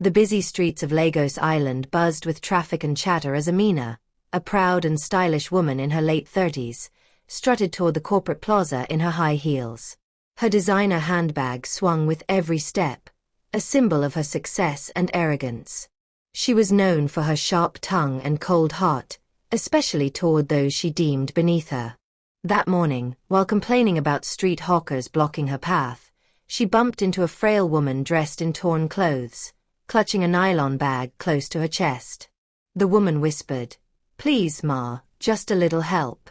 The busy streets of Lagos Island buzzed with traffic and chatter as Amina, a proud and stylish woman in her late 30s, strutted toward the corporate plaza in her high heels. Her designer handbag swung with every step, a symbol of her success and arrogance. She was known for her sharp tongue and cold heart, especially toward those she deemed beneath her. That morning, while complaining about street hawkers blocking her path, she bumped into a frail woman dressed in torn clothes, clutching a nylon bag close to her chest. The woman whispered, "Please, Ma, just a little help."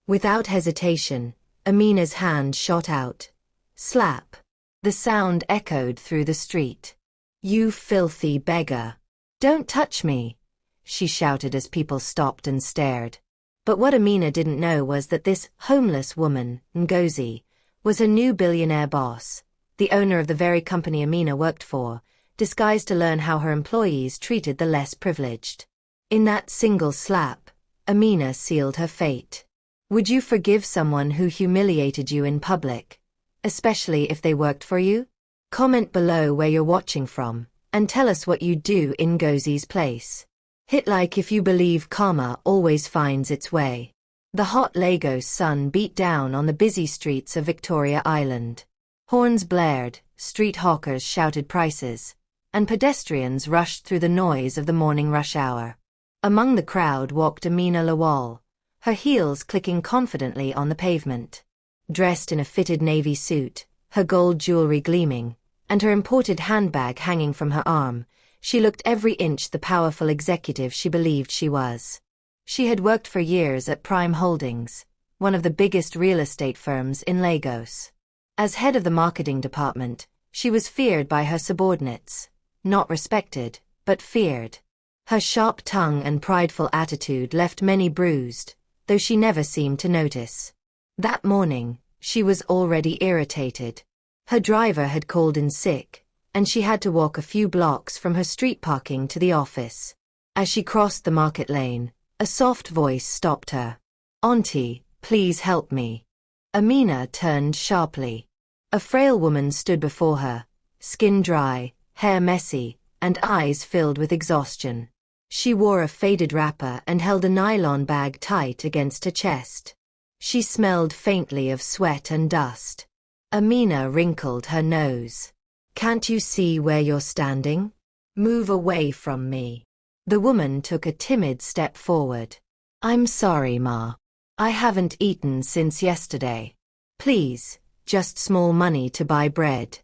Without hesitation, Amina's hand shot out. Slap. The sound echoed through the street. "You filthy beggar. Don't touch me," she shouted as people stopped and stared. But what Amina didn't know was that this homeless woman, Ngozi, was her new billionaire boss, the owner of the very company Amina worked for, disguised to learn how her employees treated the less privileged. In that single slap, Amina sealed her fate. Would you forgive someone who humiliated you in public, especially if they worked for you? Comment below where you're watching from, and tell us what you'd do in Ngozi's place. Hit like if you believe karma always finds its way. The hot Lagos sun beat down on the busy streets of Victoria Island. Horns blared, street hawkers shouted prices, and pedestrians rushed through the noise of the morning rush hour. Among the crowd walked Amina Lawal, her heels clicking confidently on the pavement. Dressed in a fitted navy suit, her gold jewelry gleaming, and her imported handbag hanging from her arm, she looked every inch the powerful executive she believed she was. She had worked for years at Prime Holdings, one of the biggest real estate firms in Lagos. As head of the marketing department, she was feared by her subordinates. Not respected, but feared. Her sharp tongue and prideful attitude left many bruised, though she never seemed to notice. That morning, she was already irritated. Her driver had called in sick, and she had to walk a few blocks from her street parking to the office. As she crossed the market lane, a soft voice stopped her. "Auntie, please help me." Amina turned sharply. A frail woman stood before her, skin dry, hair messy, and eyes filled with exhaustion. She wore a faded wrapper and held a nylon bag tight against her chest. She smelled faintly of sweat and dust. Amina wrinkled her nose. "Can't you see where you're standing? Move away from me." The woman took a timid step forward. "I'm sorry, Ma. I haven't eaten since yesterday. Please, just small money to buy bread."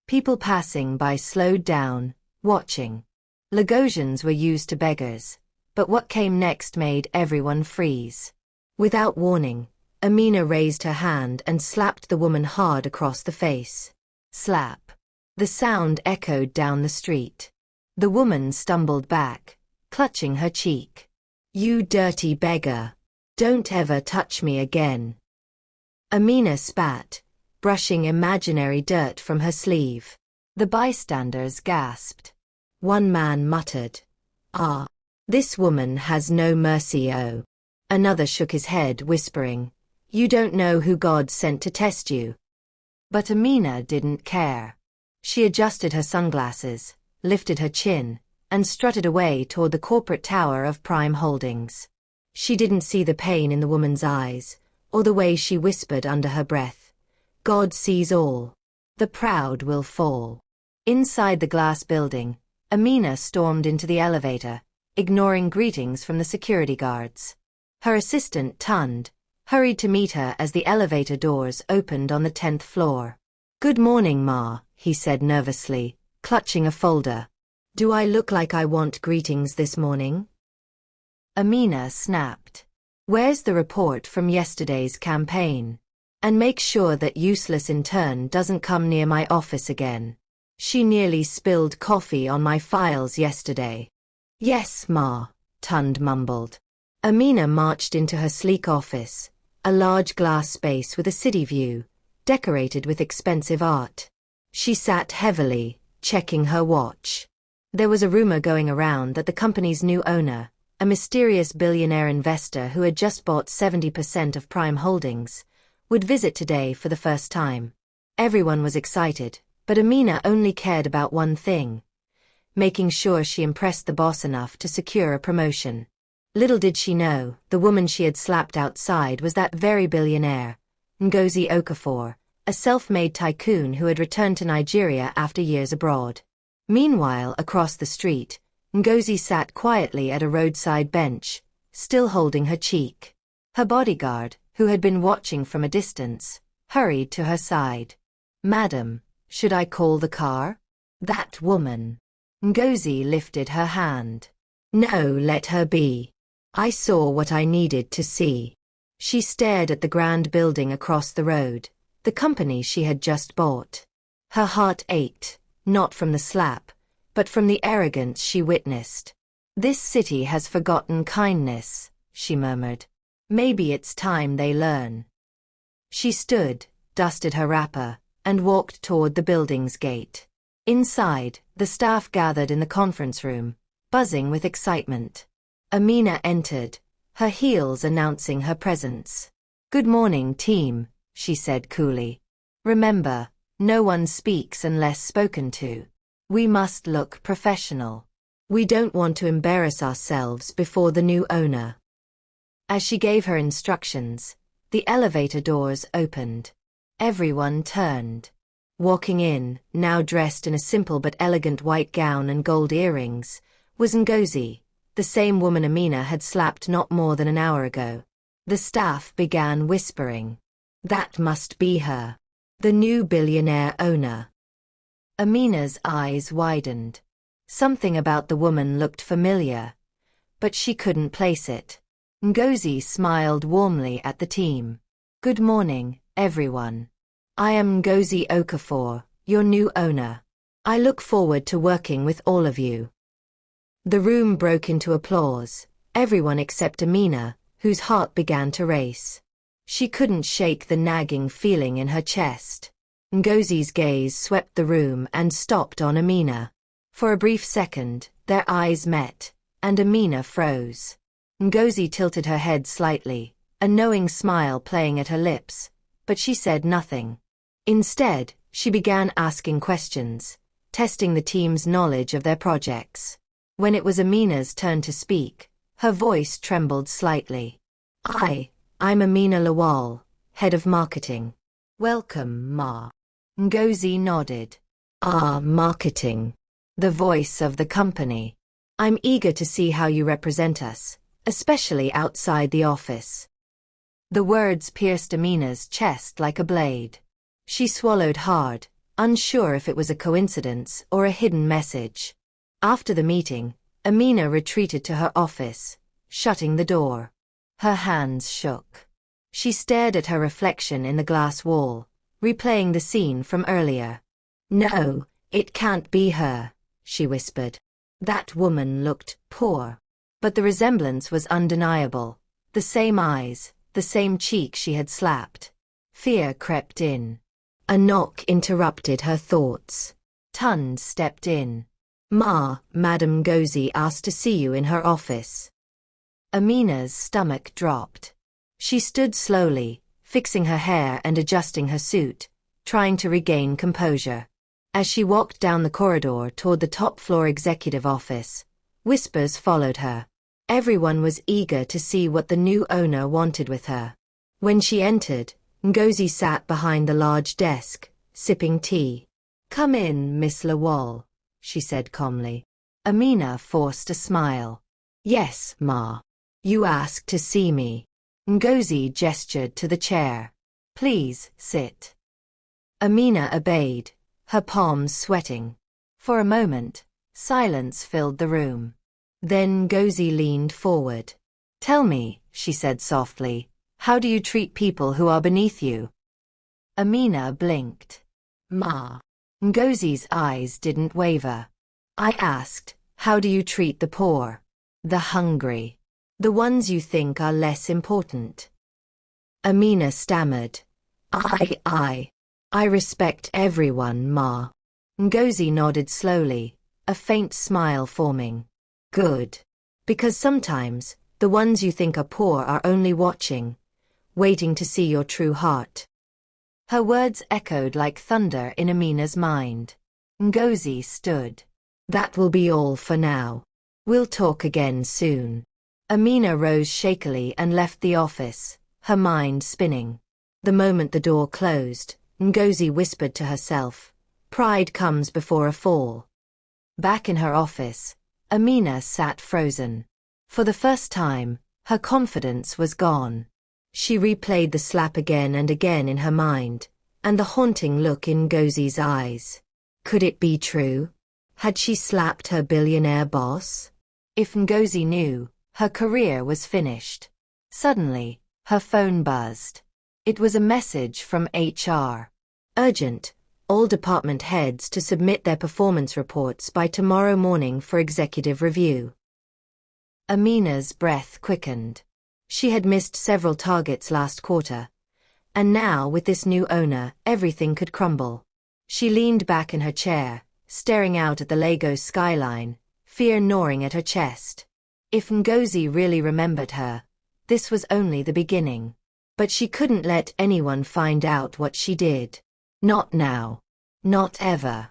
People passing by slowed down, watching. Lagosians were used to beggars, but what came next made everyone freeze. Without warning, Amina raised her hand and slapped the woman hard across the face. Slap. The sound echoed down the street. The woman stumbled back, clutching her cheek. "You dirty beggar. Don't ever touch me again." Amina spat, brushing imaginary dirt from her sleeve. The bystanders gasped. One man muttered, "Ah, this woman has no mercy, oh." Another shook his head, whispering, "You don't know who God sent to test you." But Amina didn't care. She adjusted her sunglasses, lifted her chin, and strutted away toward the corporate tower of Prime Holdings. She didn't see the pain in the woman's eyes, or the way she whispered under her breath, "God sees all. The proud will fall." Inside the glass building, Amina stormed into the elevator, ignoring greetings from the security guards. Her assistant, Tund, hurried to meet her as the elevator doors opened on the 10th floor. "Good morning, Ma," he said nervously, clutching a folder. "Do I look like I want greetings this morning?" Amina snapped. "Where's the report from yesterday's campaign? And make sure that useless intern doesn't come near my office again. She nearly spilled coffee on my files yesterday." "Yes, Ma," Tund mumbled. Amina marched into her sleek office, a large glass space with a city view, decorated with expensive art. She sat heavily, checking her watch. There was a rumor going around that the company's new owner, a mysterious billionaire investor who had just bought 70% of Prime Holdings, would visit today for the first time. Everyone was excited, but Amina only cared about one thing: making sure she impressed the boss enough to secure a promotion. Little did she know, the woman she had slapped outside was that very billionaire, Ngozi Okafor, a self-made tycoon who had returned to Nigeria after years abroad. Meanwhile, across the street, Ngozi sat quietly at a roadside bench, still holding her cheek. Her bodyguard, who had been watching from a distance, hurried to her side. "Madam, should I call the car?" "That woman." Ngozi lifted her hand. "No, let her be. I saw what I needed to see." She stared at the grand building across the road, the company she had just bought. Her heart ached, not from the slap, but from the arrogance she witnessed. "This city has forgotten kindness," she murmured. "Maybe it's time they learn." She stood, dusted her wrapper, and walked toward the building's gate. Inside, the staff gathered in the conference room, buzzing with excitement. Amina entered, her heels announcing her presence. "Good morning, team," she said coolly. "Remember, no one speaks unless spoken to. We must look professional. We don't want to embarrass ourselves before the new owner." As she gave her instructions, the elevator doors opened. Everyone turned. Walking in, now dressed in a simple but elegant white gown and gold earrings, was Ngozi, the same woman Amina had slapped not more than an hour ago. The staff began whispering. "That must be her. The new billionaire owner." Amina's eyes widened. Something about the woman looked familiar, but she couldn't place it. Ngozi smiled warmly at the team. "Good morning, everyone. I am Ngozi Okafor, your new owner. I look forward to working with all of you." The room broke into applause, everyone except Amina, whose heart began to race. She couldn't shake the nagging feeling in her chest. Ngozi's gaze swept the room and stopped on Amina. For a brief second, their eyes met, and Amina froze. Ngozi tilted her head slightly, a knowing smile playing at her lips, but she said nothing. Instead, she began asking questions, testing the team's knowledge of their projects. When it was Amina's turn to speak, her voice trembled slightly. I'm Amina Lawal, head of marketing." "Welcome, Ma." Ngozi nodded. "Ah, marketing. The voice of the company. I'm eager to see how you represent us, especially outside the office." The words pierced Amina's chest like a blade. She swallowed hard, unsure if it was a coincidence or a hidden message. After the meeting, Amina retreated to her office, shutting the door. Her hands shook. She stared at her reflection in the glass wall, replaying the scene from earlier. "No, it can't be her," she whispered. That woman looked poor. But the resemblance was undeniable. The same eyes, the same cheek she had slapped. Fear crept in. A knock interrupted her thoughts. Tund stepped in. "Ma, Madam Ngozi asked to see you in her office." Amina's stomach dropped. She stood slowly, fixing her hair and adjusting her suit, trying to regain composure. As she walked down the corridor toward the top-floor executive office, whispers followed her. Everyone was eager to see what the new owner wanted with her. When she entered, Ngozi sat behind the large desk, sipping tea. "Come in, Miss Lawal," she said calmly. Amina forced a smile. "Yes, Ma. You asked to see me." Ngozi gestured to the chair. "Please, sit." Amina obeyed, her palms sweating. For a moment, silence filled the room. Then Ngozi leaned forward. "Tell me," she said softly, "how do you treat people who are beneath you?" Amina blinked. "Ma." Ngozi's eyes didn't waver. "I asked, how do you treat the poor? The hungry? The ones you think are less important?" Amina stammered. I respect everyone, Ma." Ngozi nodded slowly, a faint smile forming. "Good. Because sometimes, the ones you think are poor are only watching, waiting to see your true heart." Her words echoed like thunder in Amina's mind. Ngozi stood. That will be all for now. We'll talk again soon. Amina rose shakily and left the office, her mind spinning. The moment the door closed, Ngozi whispered to herself, "Pride comes before a fall." Back in her office, Amina sat frozen. For the first time, her confidence was gone. She replayed the slap again and again in her mind, and the haunting look in Ngozi's eyes. Could it be true? Had she slapped her billionaire boss? If Ngozi knew, her career was finished. Suddenly, her phone buzzed. It was a message from HR. Urgent, all department heads to submit their performance reports by tomorrow morning for executive review. Amina's breath quickened. She had missed several targets last quarter, and now with this new owner, everything could crumble. She leaned back in her chair, staring out at the Lagos skyline, fear gnawing at her chest. If Ngozi really remembered her, this was only the beginning. But she couldn't let anyone find out what she did. Not now. Not ever.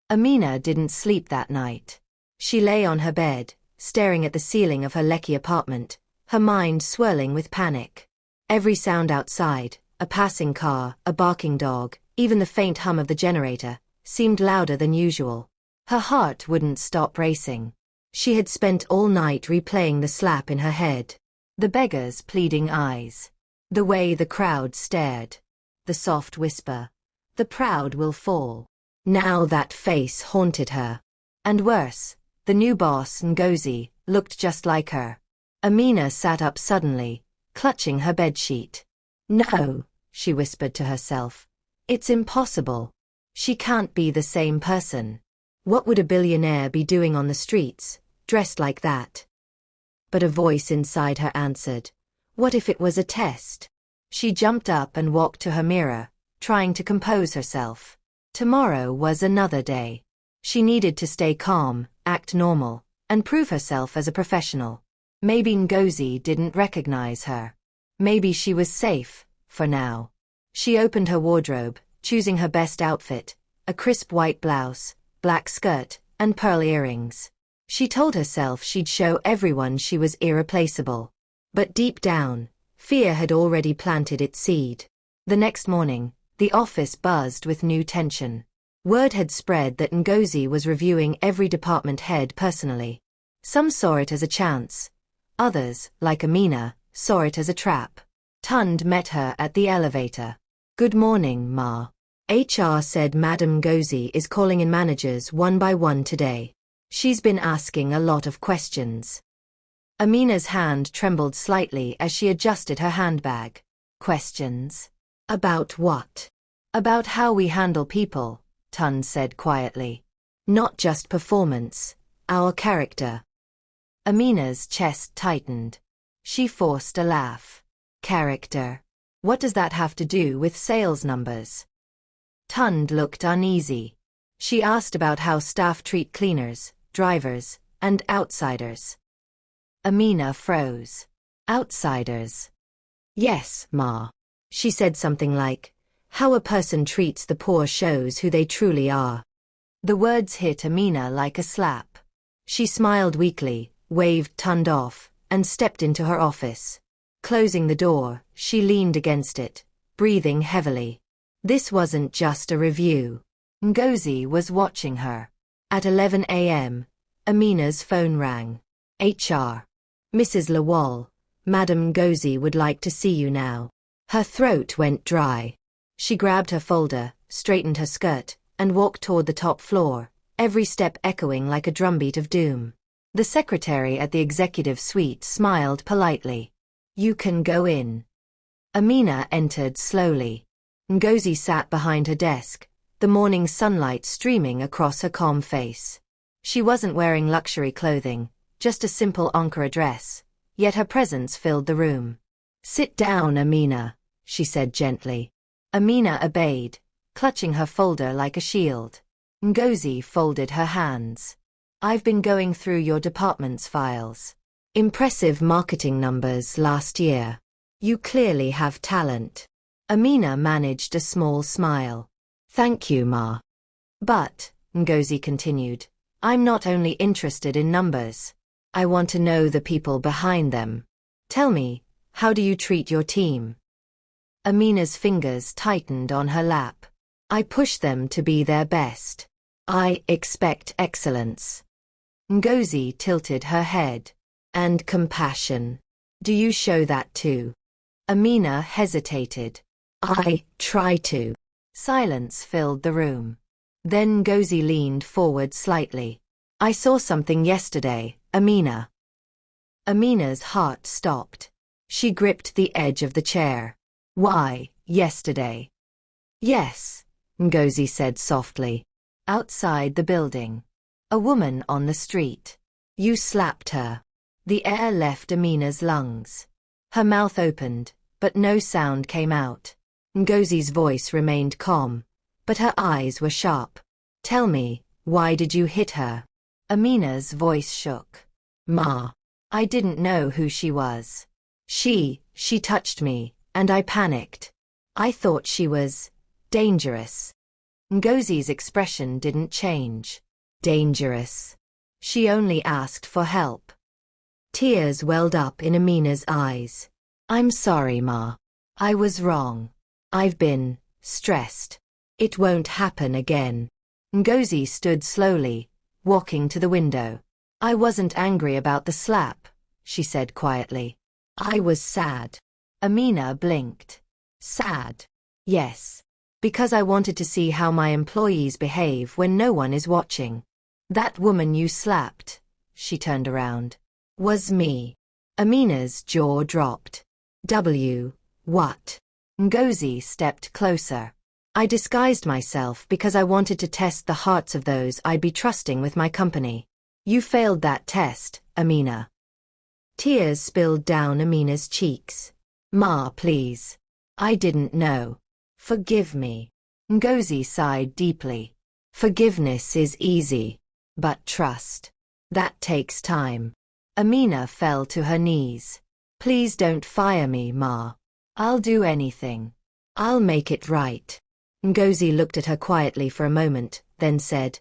Amina didn't sleep that night. She lay on her bed, staring at the ceiling of her Lekki apartment, her mind swirling with panic. Every sound outside, a passing car, a barking dog, even the faint hum of the generator, seemed louder than usual. Her heart wouldn't stop racing. She had spent all night replaying the slap in her head. The beggar's pleading eyes. The way the crowd stared. The soft whisper. The proud will fall. Now that face haunted her. And worse, the new boss, Ngozi, looked just like her. Amina sat up suddenly, clutching her bedsheet. No, she whispered to herself. It's impossible. She can't be the same person. What would a billionaire be doing on the streets, dressed like that? But a voice inside her answered. What if it was a test? She jumped up and walked to her mirror, trying to compose herself. Tomorrow was another day. She needed to stay calm, act normal, and prove herself as a professional. Maybe Ngozi didn't recognize her. Maybe she was safe, for now. She opened her wardrobe, choosing her best outfit, a crisp white blouse, black skirt, and pearl earrings. She told herself she'd show everyone she was irreplaceable. But deep down, fear had already planted its seed. The next morning, the office buzzed with new tension. Word had spread that Ngozi was reviewing every department head personally. Some saw it as a chance. Others, like Amina, saw it as a trap. Tund met her at the elevator. Good morning, Ma. HR said Madam Ngozi is calling in managers one by one today. She's been asking a lot of questions. Amina's hand trembled slightly as she adjusted her handbag. Questions? About what? About how we handle people, Tund said quietly. Not just performance, our character. Amina's chest tightened. She forced a laugh. Character? What does that have to do with sales numbers? Tund looked uneasy. She asked about how staff treat cleaners, drivers, and outsiders. Amina froze. Outsiders? Yes, Ma. She said something like, how a person treats the poor shows who they truly are. The words hit Amina like a slap. She smiled weakly, waved Tund off, and stepped into her office. Closing the door, she leaned against it, breathing heavily. This wasn't just a review. Ngozi was watching her. At 11 a.m., Amina's phone rang. HR. Mrs. Lawal, Madam Ngozi would like to see you now. Her throat went dry. She grabbed her folder, straightened her skirt, and walked toward the top floor, every step echoing like a drumbeat of doom. The secretary at the executive suite smiled politely. You can go in. Amina entered slowly. Ngozi sat behind her desk, the morning sunlight streaming across her calm face. She wasn't wearing luxury clothing, just a simple Ankara dress, yet her presence filled the room. Sit down, Amina, she said gently. Amina obeyed, clutching her folder like a shield. Ngozi folded her hands. I've been going through your department's files. Impressive marketing numbers last year. You clearly have talent. Amina managed a small smile. Thank you, Ma. But, Ngozi continued, I'm not only interested in numbers. I want to know the people behind them. Tell me, how do you treat your team? Amina's fingers tightened on her lap. I push them to be their best. I expect excellence. Ngozi tilted her head. And compassion. Do you show that too? Amina hesitated. I try to. Silence filled the room. Then Ngozi leaned forward slightly. I saw something yesterday, Amina. Amina's heart stopped. She gripped the edge of the chair. Why, yesterday? Yes, Ngozi said softly. Outside the building. A woman on the street. You slapped her. The air left Amina's lungs. Her mouth opened, but no sound came out. Ngozi's voice remained calm, but her eyes were sharp. Tell me, why did you hit her? Amina's voice shook. Ma. I didn't know who she was. She touched me, and I panicked. I thought she was dangerous. Ngozi's expression didn't change. Dangerous. She only asked for help. Tears welled up in Amina's eyes. I'm sorry, Ma. I was wrong. I've been stressed. It won't happen again. Ngozi stood slowly, walking to the window. I wasn't angry about the slap, she said quietly. I was sad. Amina blinked. Sad? Yes. Because I wanted to see how my employees behave when no one is watching. That woman you slapped, she turned around, was me. Amina's jaw dropped. What? Ngozi stepped closer. I disguised myself because I wanted to test the hearts of those I'd be trusting with my company. You failed that test, Amina. Tears spilled down Amina's cheeks. Ma, please. I didn't know. Forgive me. Ngozi sighed deeply. Forgiveness is easy. But trust. That takes time. Amina fell to her knees. Please don't fire me, Ma. I'll do anything. I'll make it right. Ngozi looked at her quietly for a moment, then said,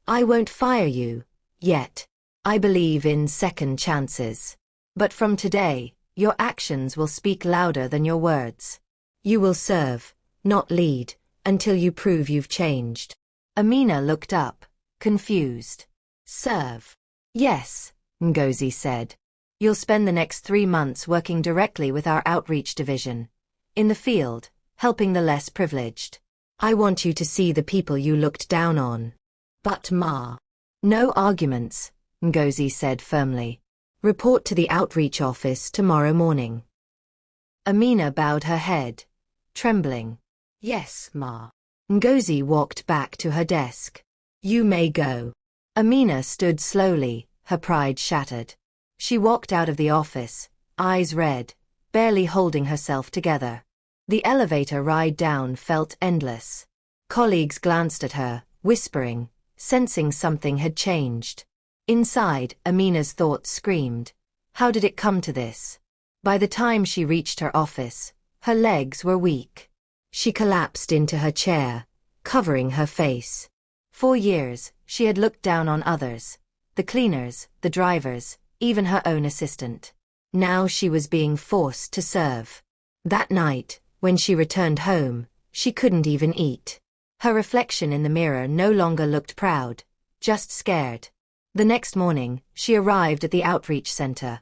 I won't fire you, yet. I believe in second chances. But from today, your actions will speak louder than your words. You will serve, not lead, until you prove you've changed. Amina looked up, confused. Serve. Yes, Ngozi said. You'll spend the next 3 months working directly with our outreach division. In the field, helping the less privileged. I want you to see the people you looked down on. But Ma. No arguments, Ngozi said firmly. Report to the outreach office tomorrow morning. Amina bowed her head, trembling. Yes, Ma. Ngozi walked back to her desk. You may go. Amina stood slowly, her pride shattered. She walked out of the office, eyes red, barely holding herself together. The elevator ride down felt endless. Colleagues glanced at her, whispering, sensing something had changed. Inside, Amina's thoughts screamed. How did it come to this? By the time she reached her office, her legs were weak. She collapsed into her chair, covering her face. For years, she had looked down on others, the cleaners, the drivers, even her own assistant. Now she was being forced to serve. That night, when she returned home, she couldn't even eat. Her reflection in the mirror no longer looked proud, just scared. The next morning, she arrived at the outreach center,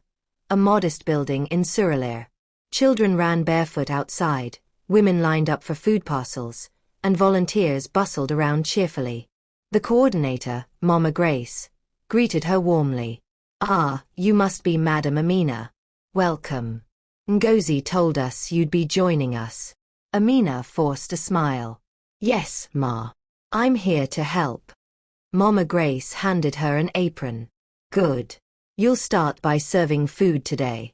a modest building in Surulere. Children ran barefoot outside, women lined up for food parcels, and volunteers bustled around cheerfully. The coordinator, Mama Grace, greeted her warmly. Ah, you must be Madam Amina. Welcome. Ngozi told us you'd be joining us. Amina forced a smile. Yes, Ma. I'm here to help. Mama Grace handed her an apron. Good. You'll start by serving food today.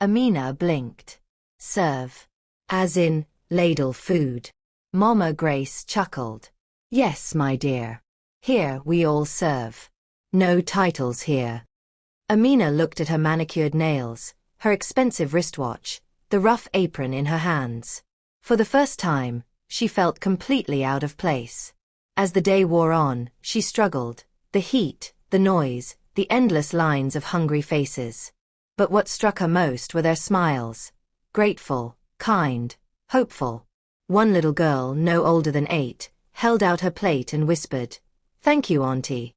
Amina blinked. Serve. As in, ladle food. Mama Grace chuckled. Yes, my dear. Here we all serve. No titles here. Amina looked at her manicured nails, her expensive wristwatch, the rough apron in her hands. For the first time, she felt completely out of place. As the day wore on, she struggled, The heat, the noise, the endless lines of hungry faces. But what struck her most were their smiles. Grateful, kind, hopeful. One little girl, no older than 8, held out her plate and whispered, "Thank you, Auntie."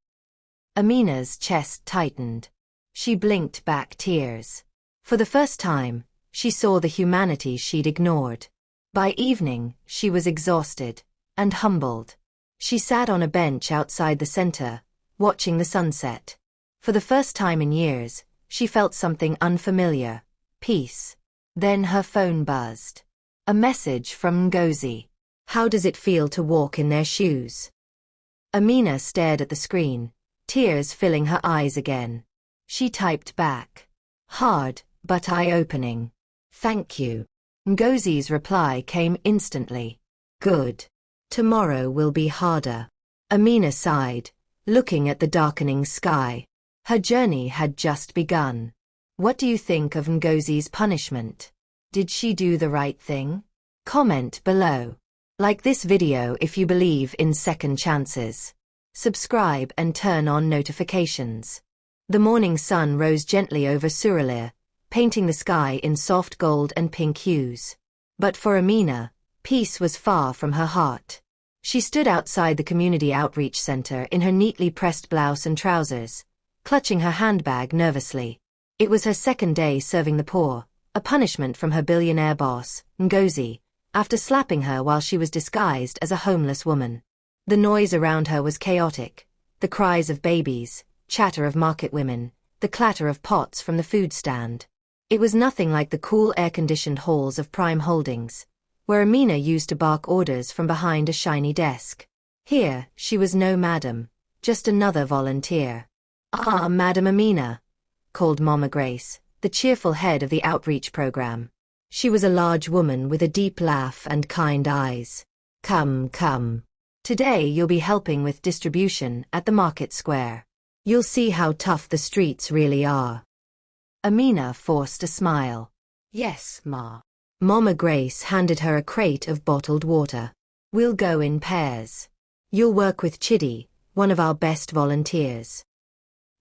Amina's chest tightened. She blinked back tears. For the first time, she saw the humanity she'd ignored. By evening, she was exhausted and humbled. She sat on a bench outside the center, watching the sunset. For the first time in years, she felt something unfamiliar, peace. Then her phone buzzed. A message from Ngozi. "How does it feel to walk in their shoes?" Amina stared at the screen, tears filling her eyes again. She typed back. Hard, but eye-opening. "Thank you." Ngozi's reply came instantly. "Good. Tomorrow will be harder." Amina sighed, looking at the darkening sky. Her journey had just begun. What do you think of Ngozi's punishment? Did she do the right thing? Comment below. Like this video if you believe in second chances. Subscribe and turn on notifications. The morning sun rose gently over Suralaya, painting the sky in soft gold and pink hues. But for Amina, peace was far from her heart. She stood outside the community outreach center in her neatly pressed blouse and trousers, clutching her handbag nervously. It was her second day serving the poor, a punishment from her billionaire boss, Ngozi, after slapping her while she was disguised as a homeless woman. The noise around her was chaotic, the cries of babies, chatter of market women, the clatter of pots from the food stand. It was nothing like the cool air-conditioned halls of Prime Holdings, where Amina used to bark orders from behind a shiny desk. Here, she was no madam, just another volunteer. "Ah, Madam Amina," called Mama Grace, the cheerful head of the outreach program. She was a large woman with a deep laugh and kind eyes. "Come, come. Today you'll be helping with distribution at the market square. You'll see how tough the streets really are." Amina forced a smile. "Yes, Ma." Mama Grace handed her a crate of bottled water. "We'll go in pairs. You'll work with Chidi, one of our best volunteers."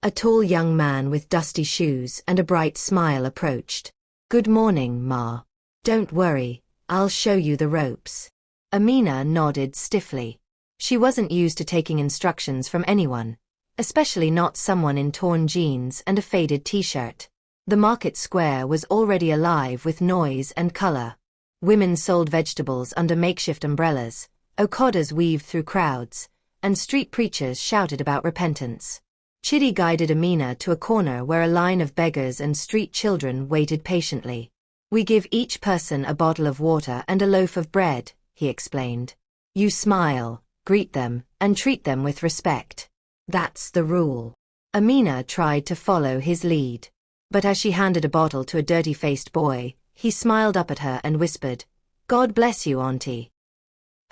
A tall young man with dusty shoes and a bright smile approached. "Good morning, Ma. Don't worry, I'll show you the ropes." Amina nodded stiffly. She wasn't used to taking instructions from anyone, especially not someone in torn jeans and a faded t-shirt. The market square was already alive with noise and color. Women sold vegetables under makeshift umbrellas, okadas weaved through crowds, and street preachers shouted about repentance. Chidi guided Amina to a corner where a line of beggars and street children waited patiently. "We give each person a bottle of water and a loaf of bread," he explained. "You smile, greet them, and treat them with respect. That's the rule." Amina tried to follow his lead. But as she handed a bottle to a dirty-faced boy, he smiled up at her and whispered, "God bless you, Auntie."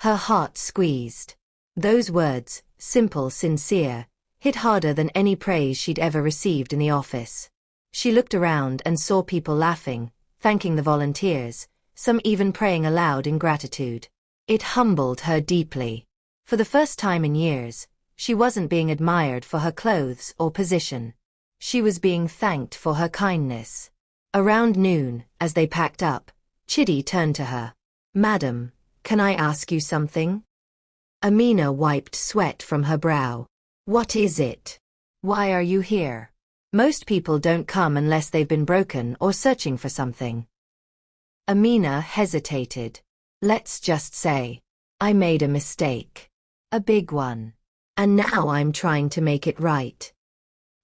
Her heart squeezed. Those words, simple, sincere, hit harder than any praise she'd ever received in the office. She looked around and saw people laughing, thanking the volunteers, some even praying aloud in gratitude. It humbled her deeply. For the first time in years, she wasn't being admired for her clothes or position. She was being thanked for her kindness. Around noon, as they packed up, Chidi turned to her. "Madam, can I ask you something?" Amina wiped sweat from her brow. "What is it? Why are you here?" Most people don't come unless they've been broken or searching for something. Amina hesitated. "Let's just say, I made a mistake. A big one. And now I'm trying to make it right."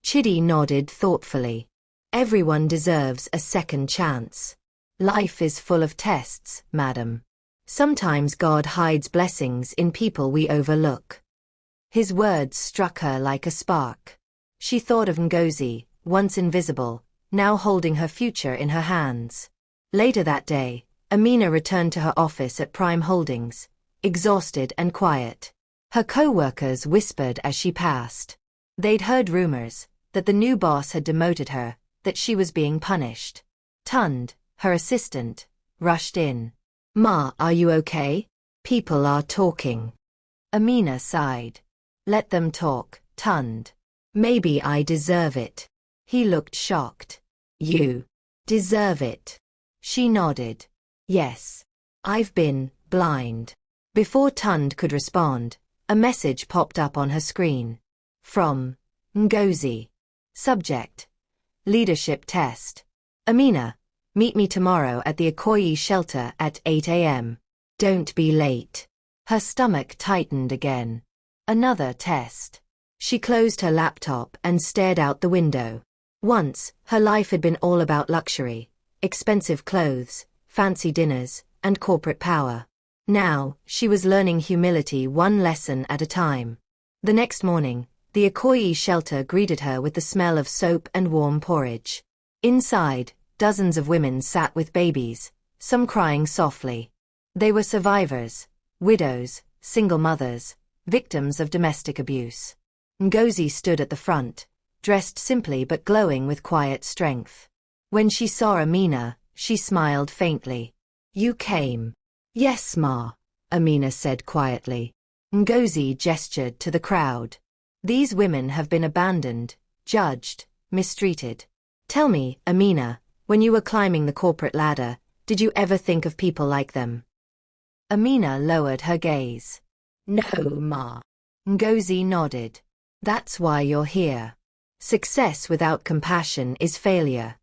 Chidi nodded thoughtfully. "Everyone deserves a second chance. Life is full of tests, madam. Sometimes God hides blessings in people we overlook." His words struck her like a spark. She thought of Ngozi, once invisible, now holding her future in her hands. Later that day, Amina returned to her office at Prime Holdings, exhausted and quiet. Her co-workers whispered as she passed. They'd heard rumors that the new boss had demoted her, that she was being punished. Tund, her assistant, rushed in. "Ma, are you okay? People are talking." Amina sighed. "Let them talk. Tund. Maybe I deserve it. He looked shocked. You deserve it. She nodded. Yes. I've been blind. Before Tund could respond, a message popped up on her screen. From Ngozi. Subject: Leadership Test. Amina, meet me tomorrow at the Ikoyi shelter at 8 a.m. Don't be late. Her stomach tightened again. Another test. She closed her laptop and stared out the window. Once, her life had been all about luxury, expensive clothes, fancy dinners, and corporate power. Now, she was learning humility one lesson at a time. The next morning, the Ikoyi shelter greeted her with the smell of soap and warm porridge. Inside, dozens of women sat with babies, some crying softly. They were survivors, widows, single mothers, victims of domestic abuse. Ngozi stood at the front, dressed simply but glowing with quiet strength. When she saw Amina, she smiled faintly. You came. Yes, Ma, Amina said quietly. Ngozi gestured to the crowd. These women have been abandoned, judged, mistreated. Tell me, Amina, when you were climbing the corporate ladder, did you ever think of people like them? Amina lowered her gaze. No, Ma. Ngozi nodded. That's why you're here. Success without compassion is failure.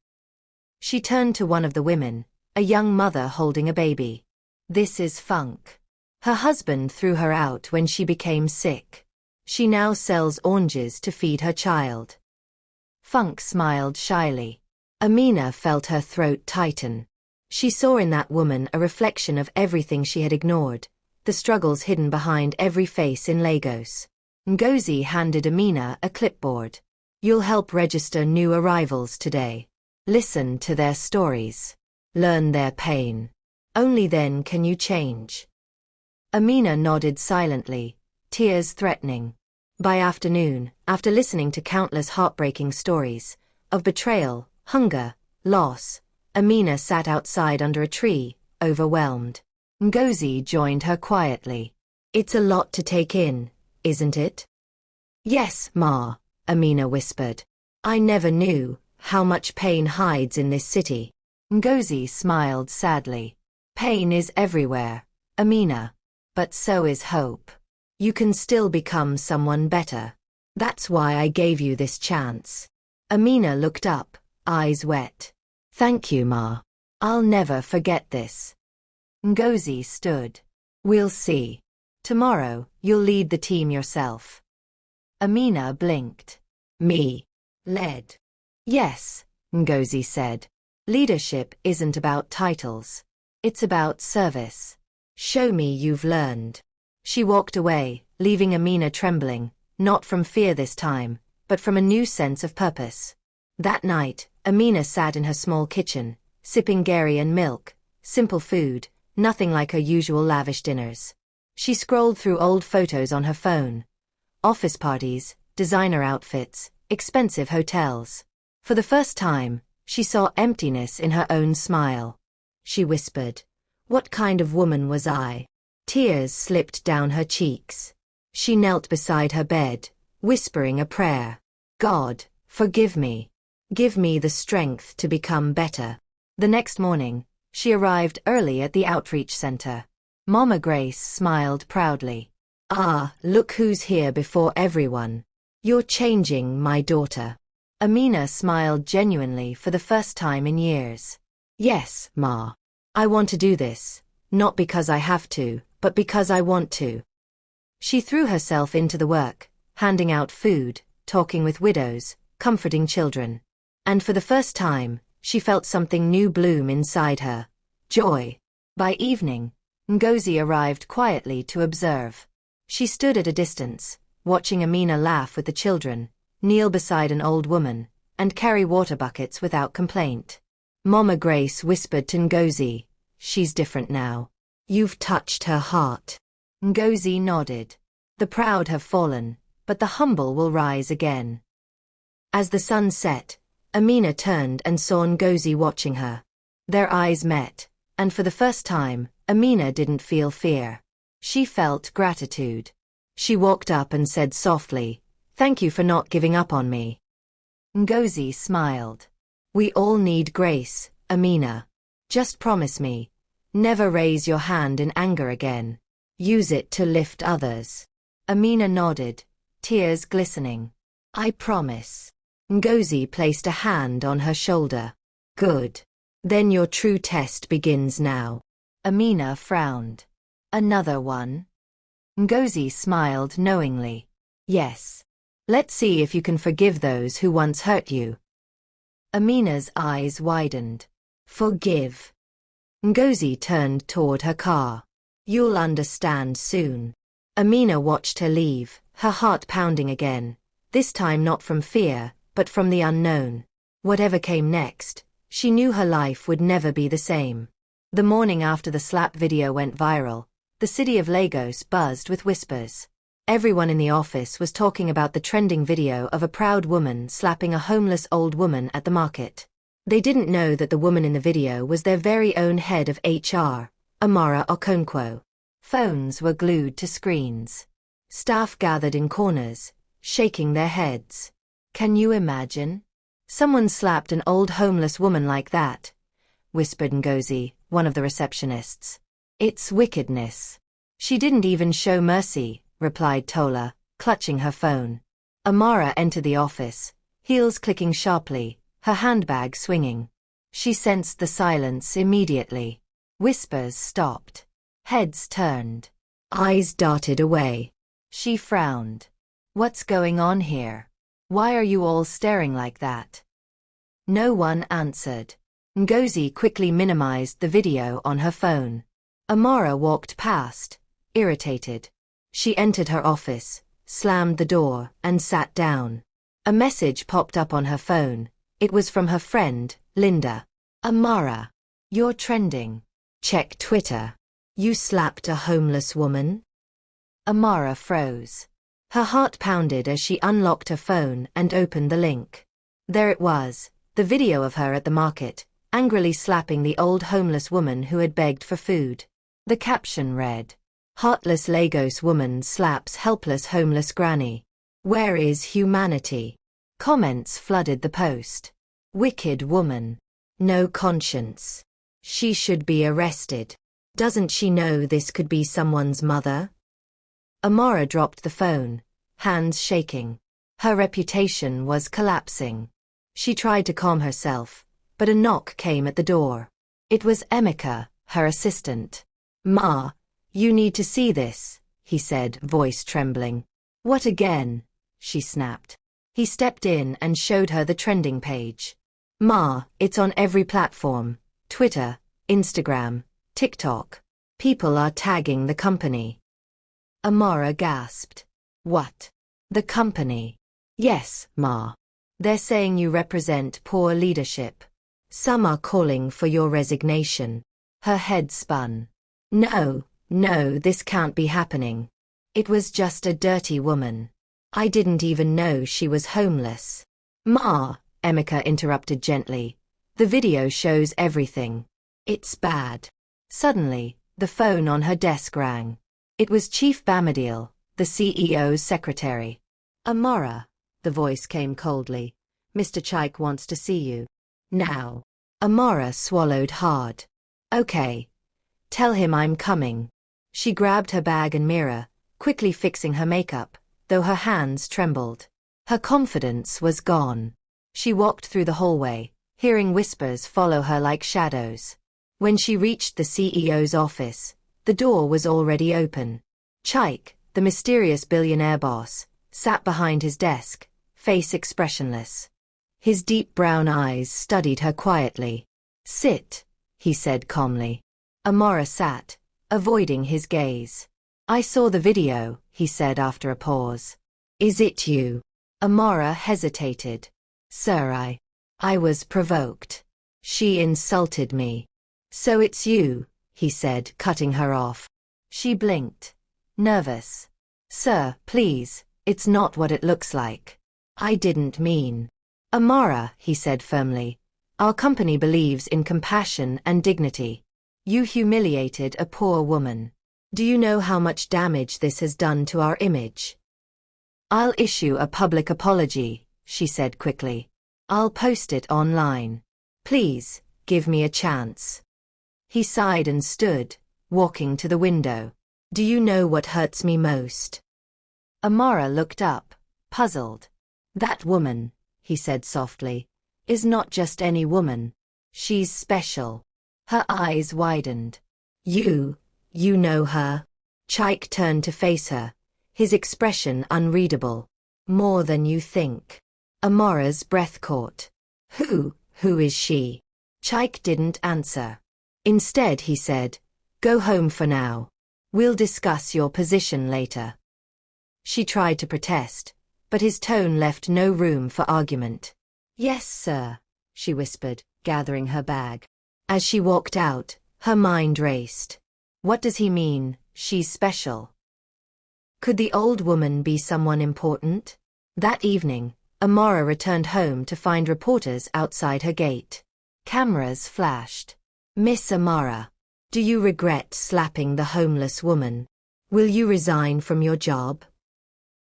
She turned to one of the women, a young mother holding a baby. This is Funk. Her husband threw her out when she became sick. She now sells oranges to feed her child. Funk smiled shyly. Amina felt her throat tighten. She saw in that woman a reflection of everything she had ignored, the struggles hidden behind every face in Lagos. Ngozi handed Amina a clipboard. You'll help register new arrivals today. Listen to their stories. Learn their pain. Only then can you change. Amina nodded silently, tears threatening. By afternoon, after listening to countless heartbreaking stories of betrayal, hunger, loss, Amina sat outside under a tree, overwhelmed. Ngozi joined her quietly. It's a lot to take in, isn't it? Yes, Ma, Amina whispered. I never knew how much pain hides in this city. Ngozi smiled sadly. Pain is everywhere, Amina. But so is hope. You can still become someone better. That's why I gave you this chance. Amina looked up, eyes wet. Thank you, Ma. I'll never forget this. Ngozi stood. We'll see. Tomorrow, you'll lead the team yourself. Amina blinked. Me. Led. Yes, Ngozi said. Leadership isn't about titles. It's about service. Show me you've learned. She walked away, leaving Amina trembling, not from fear this time, but from a new sense of purpose. That night, Amina sat in her small kitchen, sipping gari and milk, simple food, nothing like her usual lavish dinners. She scrolled through old photos on her phone. Office parties, designer outfits, expensive hotels. For the first time, she saw emptiness in her own smile. She whispered, "What kind of woman was I?" Tears slipped down her cheeks. She knelt beside her bed, whispering a prayer. God, forgive me. Give me the strength to become better. The next morning, she arrived early at the outreach center. Mama Grace smiled proudly. Ah, look who's here before everyone. You're changing, my daughter. Amina smiled genuinely for the first time in years. Yes, Ma. I want to do this, not because I have to, but because I want to. She threw herself into the work, handing out food, talking with widows, comforting children. And for the first time, she felt something new bloom inside her. Joy. By evening, Ngozi arrived quietly to observe. She stood at a distance, watching Amina laugh with the children, kneel beside an old woman, and carry water buckets without complaint. Mama Grace whispered to Ngozi, "She's different now. You've touched her heart." Ngozi nodded. The proud have fallen, but the humble will rise again. As the sun set, Amina turned and saw Ngozi watching her. Their eyes met, and for the first time, Amina didn't feel fear. She felt gratitude. She walked up and said softly, Thank you for not giving up on me. Ngozi smiled. We all need grace, Amina. Just promise me, never raise your hand in anger again. Use it to lift others. Amina nodded, tears glistening. I promise. Ngozi placed a hand on her shoulder. Good. Then your true test begins now. Amina frowned. Another one? Ngozi smiled knowingly. Yes. Let's see if you can forgive those who once hurt you. Amina's eyes widened. Forgive. Ngozi turned toward her car. You'll understand soon. Amina watched her leave, her heart pounding again, this time not from fear, but from the unknown. Whatever came next, she knew her life would never be the same. The morning after the slap video went viral, the city of Lagos buzzed with whispers. Everyone in the office was talking about the trending video of a proud woman slapping a homeless old woman at the market. They didn't know that the woman in the video was their very own head of HR, Amara Okonkwo. Phones were glued to screens. Staff gathered in corners, shaking their heads. Can you imagine? Someone slapped an old homeless woman like that, whispered Ngozi, one of the receptionists. It's wickedness. She didn't even show mercy, replied Tola, clutching her phone. Amara entered the office, heels clicking sharply, her handbag swinging. She sensed the silence immediately. Whispers stopped. Heads turned. Eyes darted away. She frowned. What's going on here? Why are you all staring like that? No one answered. Ngozi quickly minimized the video on her phone. Amara walked past, irritated. She entered her office, slammed the door, and sat down. A message popped up on her phone. It was from her friend, Linda. Amara, you're trending. Check Twitter. You slapped a homeless woman? Amara froze. Her heart pounded as she unlocked her phone and opened the link. There it was, the video of her at the market, angrily slapping the old homeless woman who had begged for food. The caption read, "Heartless Lagos woman slaps helpless homeless granny. Where is humanity?" Comments flooded the post. Wicked woman. No conscience. She should be arrested. Doesn't she know this could be someone's mother? Amara dropped the phone, hands shaking. Her reputation was collapsing. She tried to calm herself, but a knock came at the door. It was Emeka, her assistant. "Ma, you need to see this," he said, voice trembling. "What again?" she snapped. He stepped in and showed her the trending page. "Ma, it's on every platform. Twitter, Instagram, TikTok. People are tagging the company." Amara gasped. "What? The company?" "Yes, Ma. They're saying you represent poor leadership. Some are calling for your resignation." Her head spun. No, this can't be happening. It was just a dirty woman. I didn't even know she was homeless." "Ma," Emeka interrupted gently. "The video shows everything. It's bad." Suddenly, the phone on her desk rang. It was Chief Bamadil, the CEO's secretary. "Amara," the voice came coldly. "Mr. Chaik wants to see you. Now." Amara swallowed hard. "Okay. Tell him I'm coming." She grabbed her bag and mirror, quickly fixing her makeup, though her hands trembled. Her confidence was gone. She walked through the hallway, hearing whispers follow her like shadows. When she reached the CEO's office, the door was already open. Chaik, the mysterious billionaire boss, sat behind his desk, face expressionless. His deep brown eyes studied her quietly. "Sit," he said calmly. Amara sat, avoiding his gaze. "I saw the video," he said after a pause. "Is it you?" Amara hesitated. "Sir, I was provoked. She insulted me." "So it's you," he said, cutting her off. She blinked. Nervous. "Sir, please, it's not what it looks like. I didn't mean." "Amara," he said firmly, "our company believes in compassion and dignity. You humiliated a poor woman. Do you know how much damage this has done to our image?" I'll issue a public apology, she said quickly. I'll post it online. Please, give me a chance. He sighed and stood, walking to the window. Do you know what hurts me most? Amara looked up, puzzled. That woman, he said softly, is not just any woman. She's special. Her eyes widened. You know her? Chaik turned to face her, his expression unreadable. More than you think. Amara's breath caught. Who is she? Chaik didn't answer. Instead he said, go home for now. We'll discuss your position later. She tried to protest, but his tone left no room for argument. Yes, sir, she whispered, gathering her bag. As she walked out, her mind raced. What does he mean, she's special? Could the old woman be someone important? That evening, Amara returned home to find reporters outside her gate. Cameras flashed. Miss Amara, do you regret slapping the homeless woman? Will you resign from your job?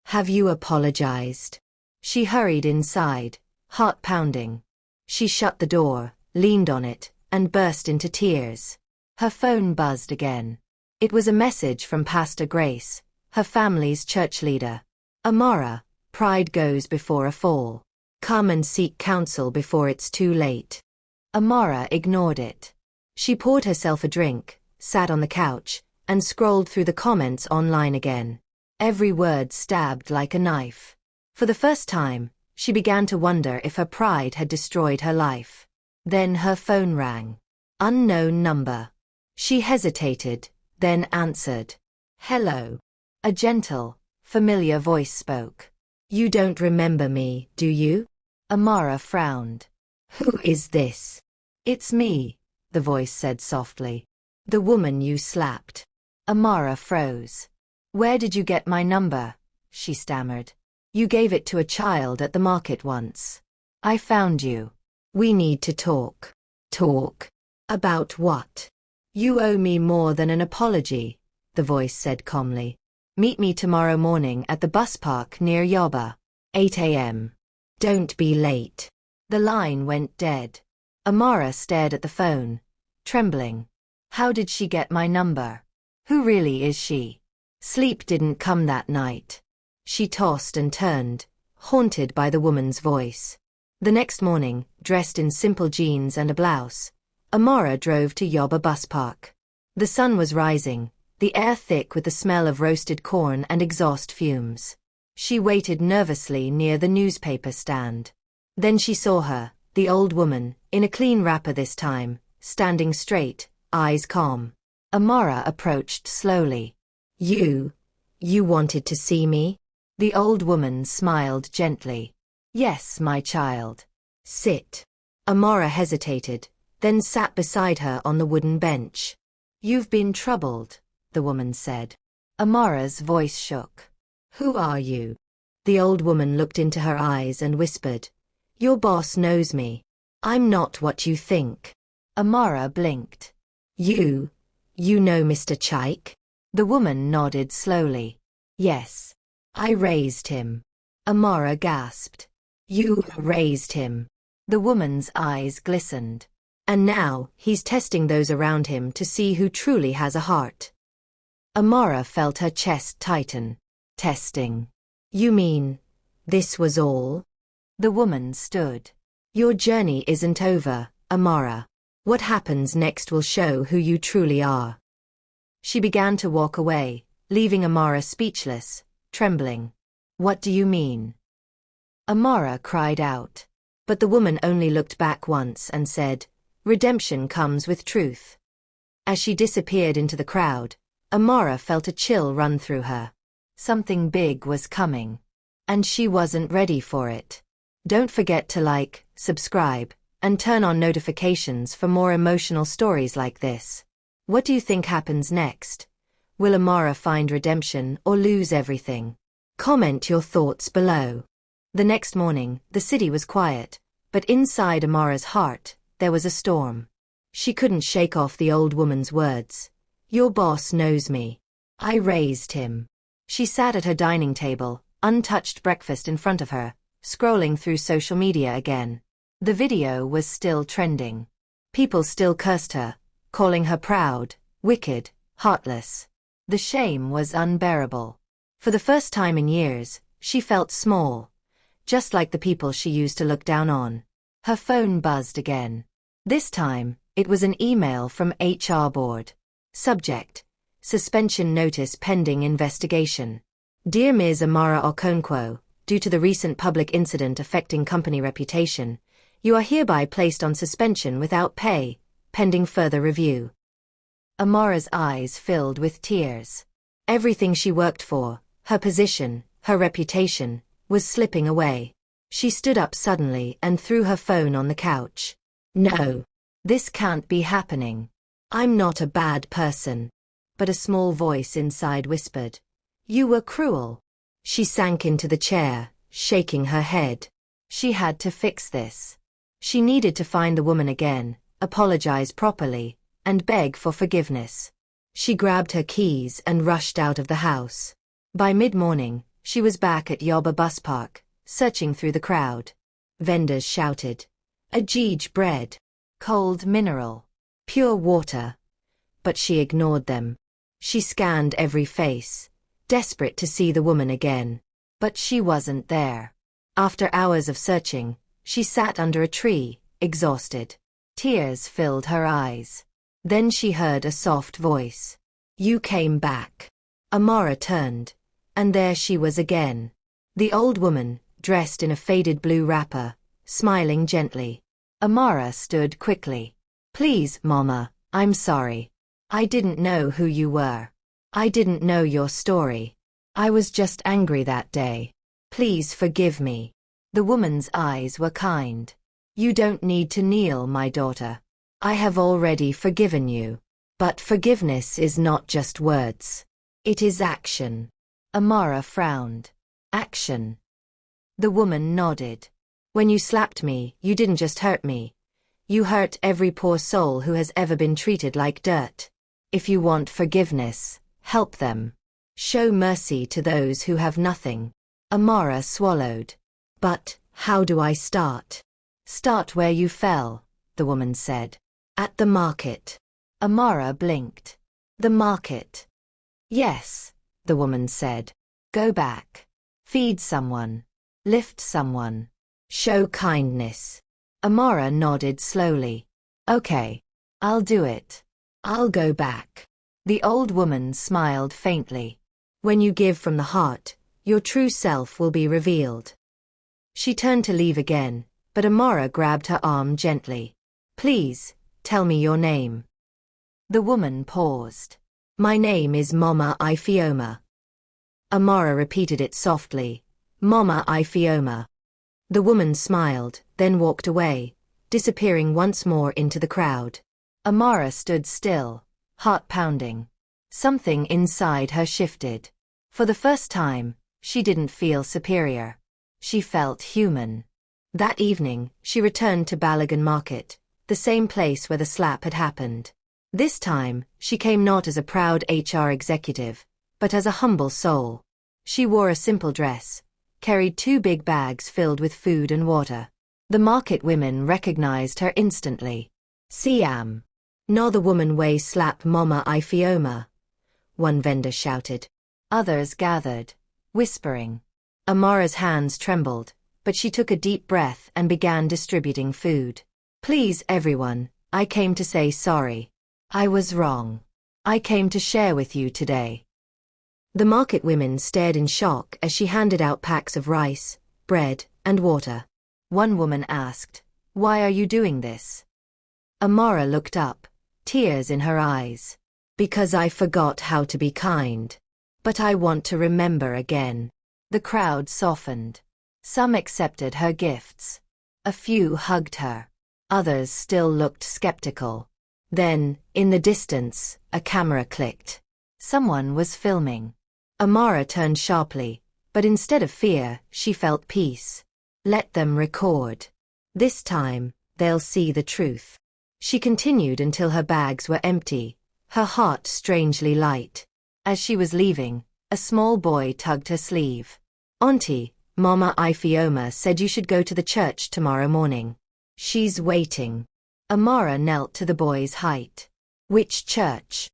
Have you apologized? She hurried inside, heart pounding. She shut the door, leaned on it, and burst into tears. Her phone buzzed again. It was a message from Pastor Grace, her family's church leader. Amara, pride goes before a fall. Come and seek counsel before it's too late. Amara ignored it. She poured herself a drink, sat on the couch, and scrolled through the comments online again. Every word stabbed like a knife. For the first time, she began to wonder if her pride had destroyed her life. Then her phone rang. Unknown number. She hesitated, then answered. Hello. A gentle, familiar voice spoke. You don't remember me, do you? Amara frowned. Who is this? It's me, the voice said softly. The woman you slapped. Amara froze. Where did you get my number? She stammered. You gave it to a child at the market once. I found you. We need to talk. Talk? About what? You owe me more than an apology, the voice said calmly. Meet me tomorrow morning at the bus park near Yoba. 8 a.m. Don't be late. The line went dead. Amara stared at the phone, trembling. How did she get my number? Who really is she? Sleep didn't come that night. She tossed and turned, haunted by the woman's voice. The next morning, dressed in simple jeans and a blouse, Amara drove to Yoba bus park. The sun was rising, the air thick with the smell of roasted corn and exhaust fumes. She waited nervously near the newspaper stand. Then she saw her, the old woman, in a clean wrapper this time, standing straight, eyes calm. Amara approached slowly. You wanted to see me? The old woman smiled gently. Yes, my child. Sit. Amara hesitated, then sat beside her on the wooden bench. You've been troubled, the woman said. Amara's voice shook. Who are you? The old woman looked into her eyes and whispered. Your boss knows me. I'm not what you think. Amara blinked. You know Mr. Chaik? The woman nodded slowly. Yes. I raised him. Amara gasped. You raised him. The woman's eyes glistened. And now, he's testing those around him to see who truly has a heart. Amara felt her chest tighten. Testing. You mean, this was all? The woman stood. Your journey isn't over, Amara. What happens next will show who you truly are. She began to walk away, leaving Amara speechless, trembling. What do you mean? Amara cried out. But the woman only looked back once and said, Redemption comes with truth. As she disappeared into the crowd, Amara felt a chill run through her. Something big was coming. And she wasn't ready for it. Don't forget to like, subscribe, and turn on notifications for more emotional stories like this. What do you think happens next? Will Amara find redemption or lose everything? Comment your thoughts below. The next morning, the city was quiet, but inside Amara's heart, there was a storm. She couldn't shake off the old woman's words. Your boss knows me. I raised him. She sat at her dining table, untouched breakfast in front of her, scrolling through social media again. The video was still trending. People still cursed her, calling her proud, wicked, heartless. The shame was unbearable. For the first time in years, she felt small, just like the people she used to look down on. Her phone buzzed again. This time, it was an email from HR board. Subject: Suspension notice pending investigation. Dear Ms. Amara Okonkwo, due to the recent public incident affecting company reputation, you are hereby placed on suspension without pay, pending further review. Amara's eyes filled with tears. Everything she worked for, her position, her reputation, was slipping away. She stood up suddenly and threw her phone on the couch. No. This can't be happening. I'm not a bad person. But a small voice inside whispered, you were cruel. She sank into the chair, shaking her head. She had to fix this. She needed to find the woman again, apologize properly, and beg for forgiveness. She grabbed her keys and rushed out of the house. By mid-morning, she was back at Yoba bus park, searching through the crowd. Vendors shouted, Ajij bread, cold mineral, pure water. But she ignored them. She scanned every face, desperate to see the woman again. But she wasn't there. After hours of searching, she sat under a tree, exhausted. Tears filled her eyes. Then she heard a soft voice. You came back. Amara turned, and there she was again. The old woman, dressed in a faded blue wrapper, smiling gently. Amara stood quickly. Please, Mama, I'm sorry. I didn't know who you were. I didn't know your story. I was just angry that day. Please forgive me. The woman's eyes were kind. You don't need to kneel, my daughter. I have already forgiven you. But forgiveness is not just words. It is action. Amara frowned. Action. The woman nodded. When you slapped me, you didn't just hurt me. You hurt every poor soul who has ever been treated like dirt. If you want forgiveness, help them. Show mercy to those who have nothing. Amara swallowed. But, how do I start? Start where you fell, the woman said. At the market. Amara blinked. The market. Yes, the woman said. Go back. Feed someone. Lift someone. Show kindness. Amara nodded slowly. Okay. I'll do it. I'll go back. The old woman smiled faintly. When you give from the heart, your true self will be revealed. She turned to leave again, but Amara grabbed her arm gently. Please, tell me your name. The woman paused. My name is Mama Ifeoma. Amara repeated it softly. Mama Ifeoma. The woman smiled, then walked away, disappearing once more into the crowd. Amara stood still, heart pounding. Something inside her shifted. For the first time, she didn't feel superior. She felt human. That evening, she returned to Balagan Market, the same place where the slap had happened. This time, she came not as a proud HR executive, but as a humble soul. She wore a simple dress, carried 2 big bags filled with food and water. The market women recognized her instantly. Siam. No, the woman way slap Mama Ifeoma, one vendor shouted. Others gathered, whispering. Amara's hands trembled, but she took a deep breath and began distributing food. Please everyone, I came to say sorry. I was wrong. I came to share with you today. The market women stared in shock as she handed out packs of rice, bread, and water. One woman asked, why are you doing this? Amara looked up, tears in her eyes. Because I forgot how to be kind. But I want to remember again. The crowd softened. Some accepted her gifts. A few hugged her. Others still looked skeptical. Then, in the distance, a camera clicked. Someone was filming. Amara turned sharply, but instead of fear, she felt peace. Let them record. This time, they'll see the truth. She continued until her bags were empty, her heart strangely light. As she was leaving, a small boy tugged her sleeve. Auntie, Mama Ifioma said you should go to the church tomorrow morning. She's waiting. Amara knelt to the boy's height. Which church?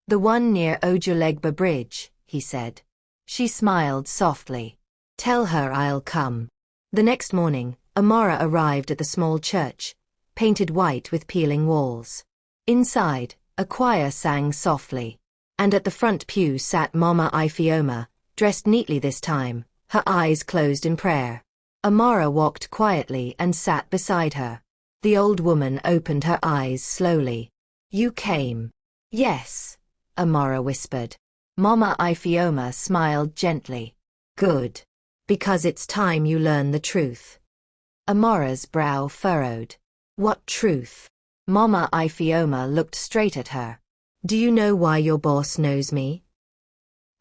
The one near Ojulegba Bridge, he said. She smiled softly. Tell her I'll come. The next morning, Amara arrived at the small church, painted white with peeling walls. Inside, a choir sang softly. And at the front pew sat Mama Ifioma, dressed neatly this time, her eyes closed in prayer. Amara walked quietly and sat beside her. The old woman opened her eyes slowly. You came. Yes, Amara whispered. Mama Ifioma smiled gently. Good. Because it's time you learn the truth. Amara's brow furrowed. What truth? Mama Ifioma looked straight at her. Do you know why your boss knows me?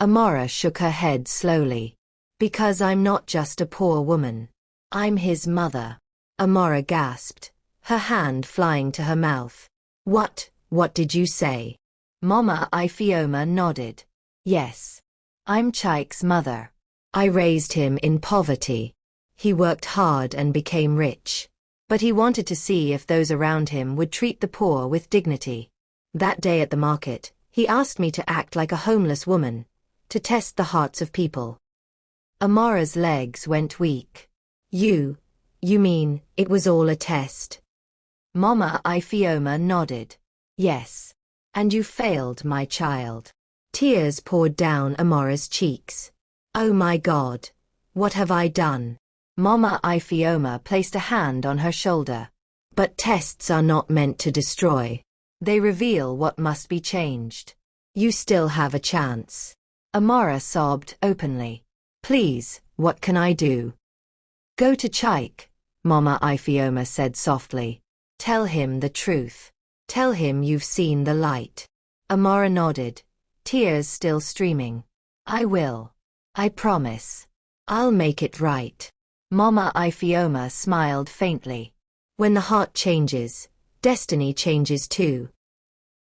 Amara shook her head slowly. Because I'm not just a poor woman. I'm his mother. Amara gasped, her hand flying to her mouth. What did you say? Mama Ifioma nodded. Yes. I'm Chaik's mother. I raised him in poverty. He worked hard and became rich. But he wanted to see if those around him would treat the poor with dignity. That day at the market, he asked me to act like a homeless woman, to test the hearts of people. Amara's legs went weak. You mean, it was all a test? Mama Ifioma nodded. Yes. And you failed, my child. Tears poured down Amara's cheeks. Oh my God. What have I done? Mama Ifioma placed a hand on her shoulder. But tests are not meant to destroy. They reveal what must be changed. You still have a chance. Amara sobbed openly. Please, what can I do? Go to Chaik, Mama Ifioma said softly. Tell him the truth. Tell him you've seen the light. Amara nodded, tears still streaming. I will. I promise. I'll make it right. Mama Ifioma smiled faintly. When the heart changes, destiny changes too.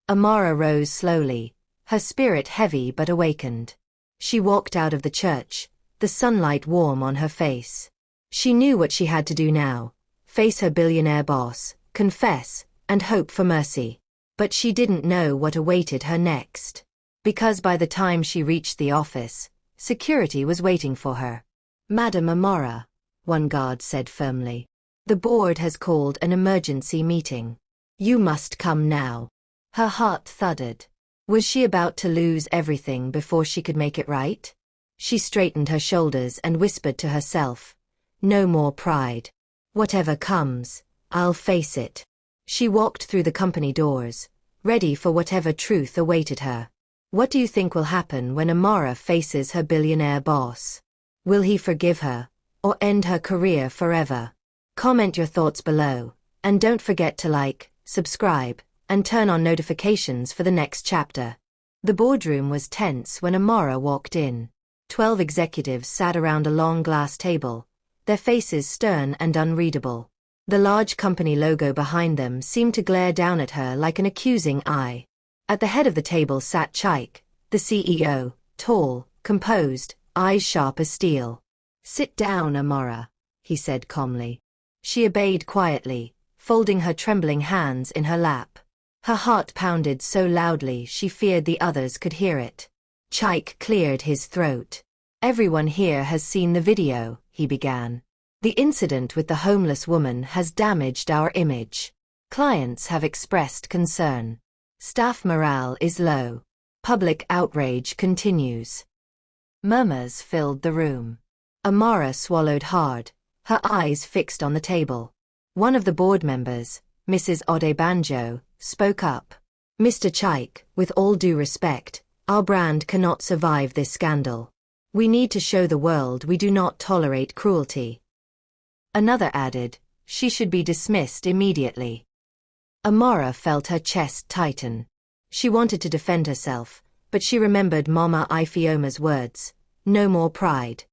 Amara rose slowly, her spirit heavy but awakened. She walked out of the church, the sunlight warm on her face. She knew what she had to do now, face her billionaire boss, confess, and hope for mercy. But she didn't know what awaited her next. Because by the time she reached the office, security was waiting for her. Madam Amara, one guard said firmly. The board has called an emergency meeting. You must come now. Her heart thudded. Was she about to lose everything before she could make it right? She straightened her shoulders and whispered to herself, no more pride. Whatever comes, I'll face it. She walked through the company doors, ready for whatever truth awaited her. What do you think will happen when Amara faces her billionaire boss? Will he forgive her, or end her career forever? Comment your thoughts below, and don't forget to like, subscribe, and turn on notifications for the next chapter. The boardroom was tense when Amara walked in. 12 executives sat around a long glass table, their faces stern and unreadable. The large company logo behind them seemed to glare down at her like an accusing eye. At the head of the table sat Chaik, the CEO, tall, composed, eyes sharp as steel. Sit down, Amara, he said calmly. She obeyed quietly, folding her trembling hands in her lap. Her heart pounded so loudly she feared the others could hear it. Chaik cleared his throat. Everyone here has seen the video, he began. The incident with the homeless woman has damaged our image. Clients have expressed concern. Staff morale is low. Public outrage continues. Murmurs filled the room. Amara swallowed hard, her eyes fixed on the table. One of the board members, Mrs. Odebanjo, spoke up. Mr. Chaik, with all due respect, our brand cannot survive this scandal. We need to show the world we do not tolerate cruelty. Another added, she should be dismissed immediately. Amara felt her chest tighten. She wanted to defend herself, but she remembered Mama Ifioma's words, no more pride.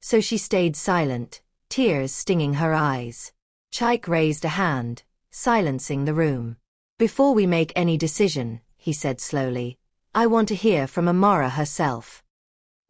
So she stayed silent, tears stinging her eyes. Chaik raised a hand, silencing the room. Before we make any decision, he said slowly, I want to hear from Amara herself.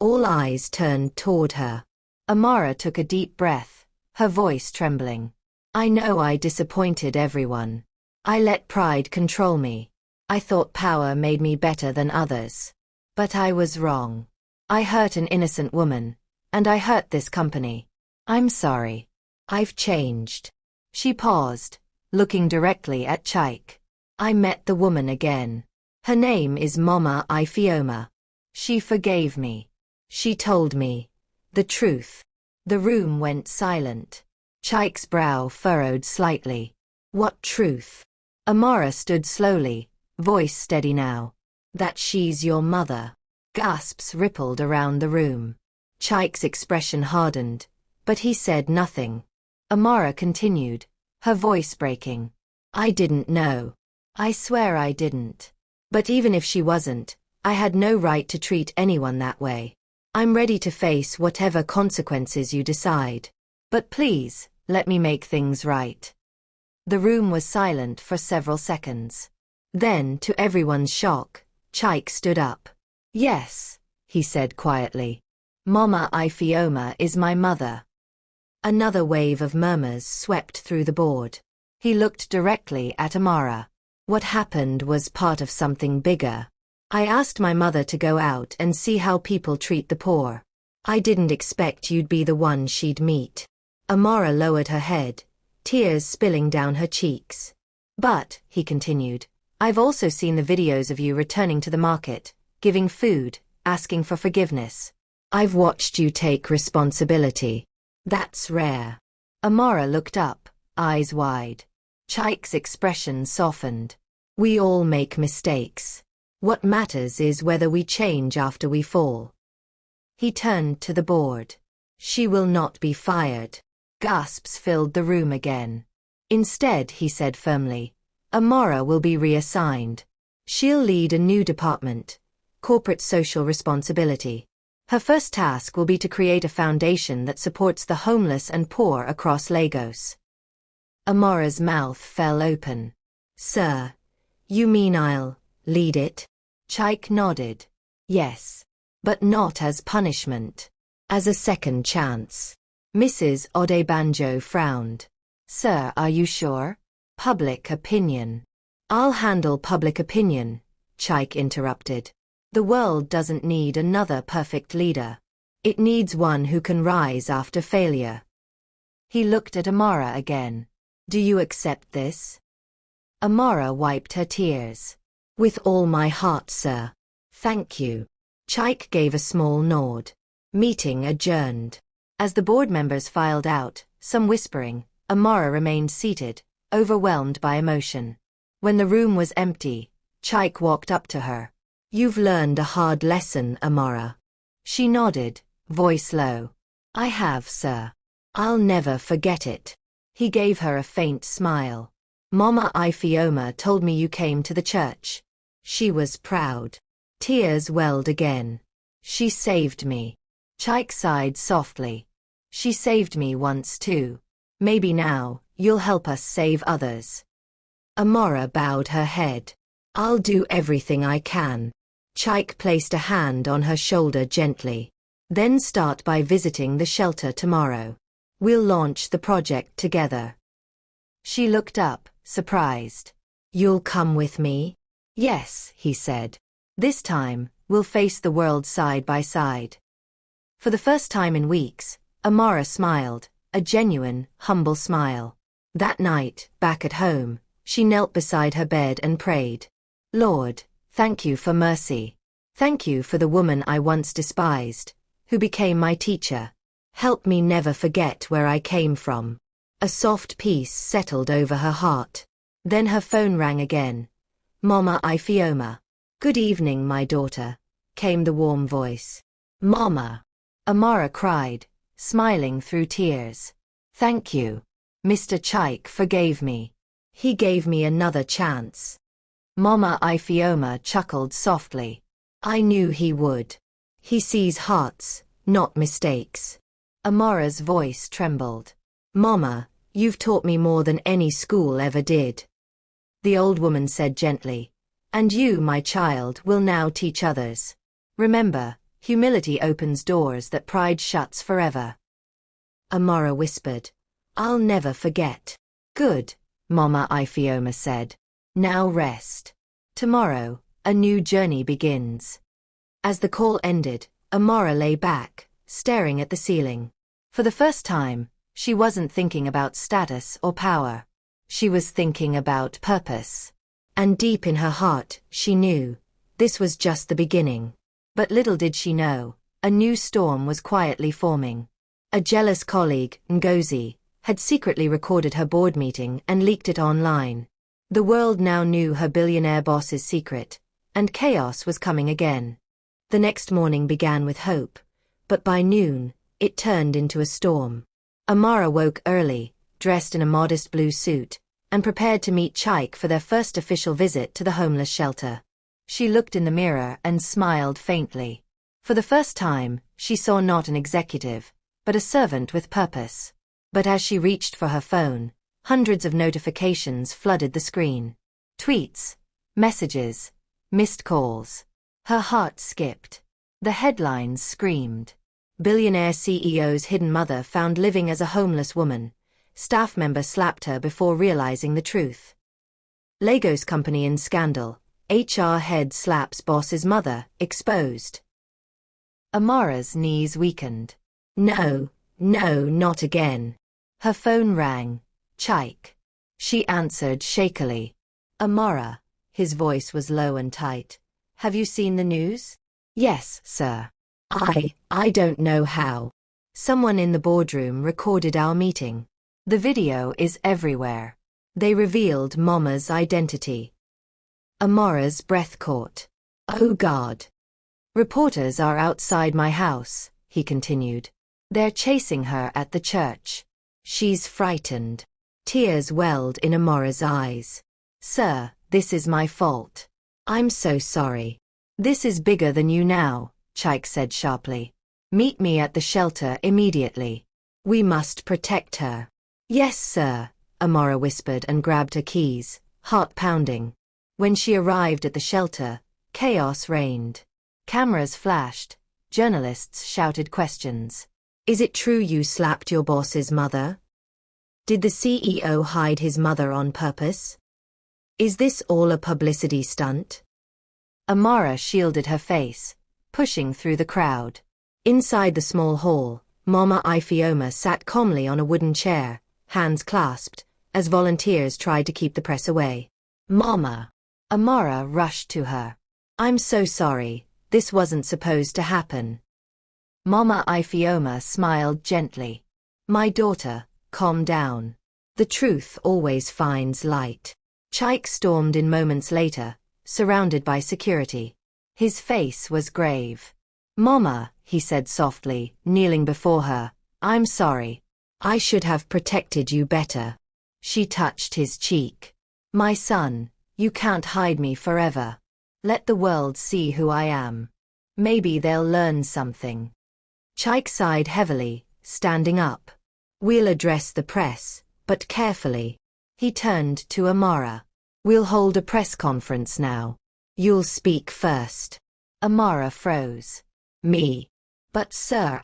All eyes turned toward her. Amara took a deep breath, her voice trembling. I know I disappointed everyone. I let pride control me. I thought power made me better than others. But I was wrong. I hurt an innocent woman, and I hurt this company. I'm sorry. I've changed. She paused, looking directly at Chaik. I met the woman again. Her name is Mama Ifioma. She forgave me. She told me the truth. The room went silent. Chaik's brow furrowed slightly. What truth? Amara stood slowly, voice steady now. That she's your mother. Gasps rippled around the room. Chaik's expression hardened, but he said nothing. Amara continued, her voice breaking. I didn't know. I swear I didn't. But even if she wasn't, I had no right to treat anyone that way. I'm ready to face whatever consequences you decide. But please, let me make things right. The room was silent for several seconds. Then, to everyone's shock, Chaik stood up. Yes, he said quietly. Mama Ifioma is my mother. Another wave of murmurs swept through the board. He looked directly at Amara. What happened was part of something bigger. I asked my mother to go out and see how people treat the poor. I didn't expect you'd be the one she'd meet. Amara lowered her head, tears spilling down her cheeks. But, he continued, I've also seen the videos of you returning to the market, giving food, asking for forgiveness. I've watched you take responsibility. That's rare. Amara looked up, eyes wide. Chaik's expression softened. We all make mistakes. What matters is whether we change after we fall. He turned to the board. She will not be fired. Gasps filled the room again. Instead, he said firmly, Amara will be reassigned. She'll lead a new department, corporate social responsibility. Her first task will be to create a foundation that supports the homeless and poor across Lagos. Amara's mouth fell open. Sir, you mean I'll lead it? Chaik nodded. Yes. But not as punishment. As a second chance. Mrs. Odebanjo frowned. Sir, are you sure? Public opinion. I'll handle public opinion, Chaik interrupted. The world doesn't need another perfect leader. It needs one who can rise after failure. He looked at Amara again. Do you accept this? Amara wiped her tears. With all my heart, sir. Thank you. Chaik gave a small nod. Meeting adjourned. As the board members filed out, some whispering, Amara remained seated, overwhelmed by emotion. When the room was empty, Chaik walked up to her. You've learned a hard lesson, Amara. She nodded, voice low. I have, sir. I'll never forget it. He gave her a faint smile. Mama Ifioma told me you came to the church. She was proud. Tears welled again. She saved me. Chaik sighed softly. She saved me once too. Maybe now, you'll help us save others. Amara bowed her head. I'll do everything I can. Chaik placed a hand on her shoulder gently. Then start by visiting the shelter tomorrow. We'll launch the project together. She looked up, surprised. You'll come with me? Yes, he said. This time, we'll face the world side by side. For the first time in weeks, Amara smiled, a genuine, humble smile. That night, back at home, she knelt beside her bed and prayed. Lord, thank you for mercy. Thank you for the woman I once despised, who became my teacher. Help me never forget where I came from. A soft peace settled over her heart. Then her phone rang again. Mama Ifioma. Good evening, my daughter, came the warm voice. Mama. Amara cried, smiling through tears. Thank you. Mr. Chaik forgave me. He gave me another chance. Mama Ifioma chuckled softly. I knew he would. He sees hearts, not mistakes. Amara's voice trembled. Mama, you've taught me more than any school ever did. The old woman said gently. And you, my child, will now teach others. Remember, humility opens doors that pride shuts forever. Amara whispered. I'll never forget. Good, Mama Ifioma said. Now rest. Tomorrow, a new journey begins. As the call ended, Amara lay back, staring at the ceiling. For the first time, she wasn't thinking about status or power. She was thinking about purpose. And deep in her heart, she knew, this was just the beginning. But little did she know, a new storm was quietly forming. A jealous colleague, Ngozi, had secretly recorded her board meeting and leaked it online. The world now knew her billionaire boss's secret, and chaos was coming again. The next morning began with hope, but by noon, it turned into a storm. Amara woke early, dressed in a modest blue suit, and prepared to meet Chaik for their first official visit to the homeless shelter. She looked in the mirror and smiled faintly. For the first time, she saw not an executive, but a servant with purpose. But as she reached for her phone, hundreds of notifications flooded the screen. Tweets, messages, missed calls. Her heart skipped. The headlines screamed. Billionaire CEO's hidden mother found living as a homeless woman. Staff member slapped her before realizing the truth. Lagos company in scandal. HR head slaps boss's mother, exposed. Amara's knees weakened. No, not again. Her phone rang. Chaik. She answered shakily. Amara. His voice was low and tight. Have you seen the news? Yes, sir. I don't know how. Someone in the boardroom recorded our meeting. The video is everywhere. They revealed Mama's identity. Amara's breath caught. Oh God. Reporters are outside my house, he continued. They're chasing her at the church. She's frightened. Tears welled in Amara's eyes. Sir, this is my fault. I'm so sorry. This is bigger than you now, Chaik said sharply. Meet me at the shelter immediately. We must protect her. Yes, sir, Amara whispered and grabbed her keys, heart pounding. When she arrived at the shelter, chaos reigned. Cameras flashed. Journalists shouted questions. Is it true you slapped your boss's mother? Did the CEO hide his mother on purpose? Is this all a publicity stunt? Amara shielded her face, pushing through the crowd. Inside the small hall, Mama Ifioma sat calmly on a wooden chair, hands clasped, as volunteers tried to keep the press away. Mama! Amara rushed to her. I'm so sorry, this wasn't supposed to happen. Mama Ifioma smiled gently. My daughter, calm down. The truth always finds light. Chaik stormed in moments later, surrounded by security. His face was grave. Mama, he said softly, kneeling before her, I'm sorry. I should have protected you better. She touched his cheek. My son, you can't hide me forever. Let the world see who I am. Maybe they'll learn something. Chaik sighed heavily, standing up. We'll address the press, but carefully. He turned to Amara. We'll hold a press conference now. You'll speak first. Amara froze. Me. But sir,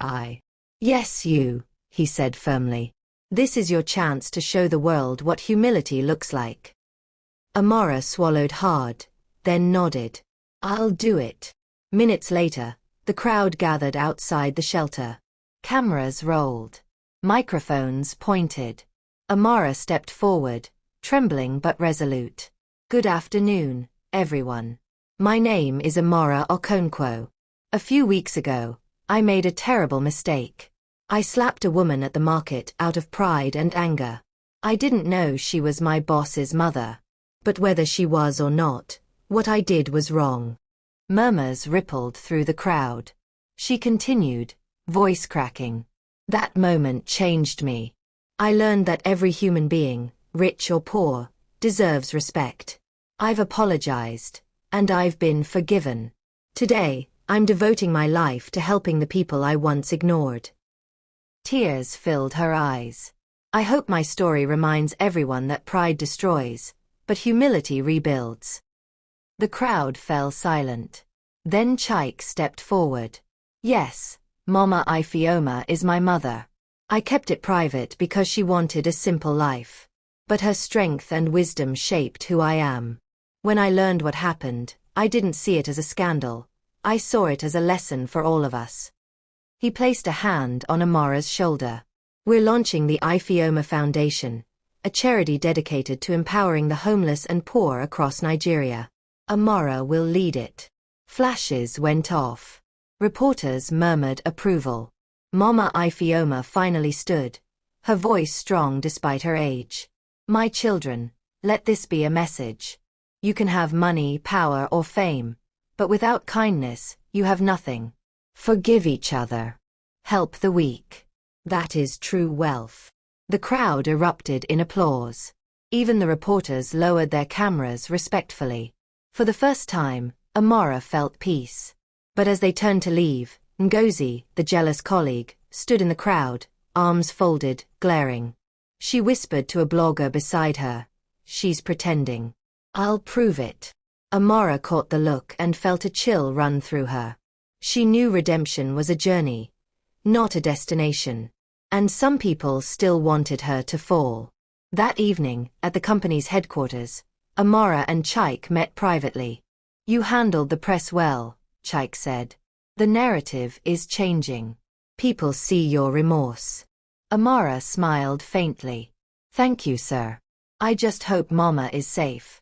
Yes, you, he said firmly. This is your chance to show the world what humility looks like. Amara swallowed hard, then nodded. I'll do it. Minutes later, the crowd gathered outside the shelter. Cameras rolled. Microphones pointed. Amara stepped forward, trembling but resolute. Good afternoon, everyone. My name is Amara Okonkwo. A few weeks ago, I made a terrible mistake. I slapped a woman at the market out of pride and anger. I didn't know she was my boss's mother. But whether she was or not, what I did was wrong. Murmurs rippled through the crowd. She continued, voice cracking. That moment changed me. I learned that every human being, rich or poor, deserves respect. I've apologized, and I've been forgiven. Today, I'm devoting my life to helping the people I once ignored. Tears filled her eyes. I hope my story reminds everyone that pride destroys, but humility rebuilds. The crowd fell silent. Then Chaik stepped forward. Yes, Mama Ifioma is my mother. I kept it private because she wanted a simple life. But her strength and wisdom shaped who I am. When I learned what happened, I didn't see it as a scandal. I saw it as a lesson for all of us. He placed a hand on Amara's shoulder. We're launching the Ifeoma Foundation, a charity dedicated to empowering the homeless and poor across Nigeria. Amara will lead it. Flashes went off. Reporters murmured approval. Mama Ifeoma finally stood, her voice strong despite her age. My children, let this be a message. You can have money, power, or fame, but without kindness, you have nothing. Forgive each other. Help the weak. That is true wealth. The crowd erupted in applause. Even the reporters lowered their cameras respectfully. For the first time, Amara felt peace. But as they turned to leave, Ngozi, the jealous colleague, stood in the crowd, arms folded, glaring. She whispered to a blogger beside her, "She's pretending. I'll prove it." Amara caught the look and felt a chill run through her. She knew redemption was a journey, not a destination. And some people still wanted her to fall. That evening, at the company's headquarters, Amara and Chaik met privately. "You handled the press well," Chaik said. "The narrative is changing. People see your remorse." Amara smiled faintly. "Thank you, sir. I just hope Mama is safe."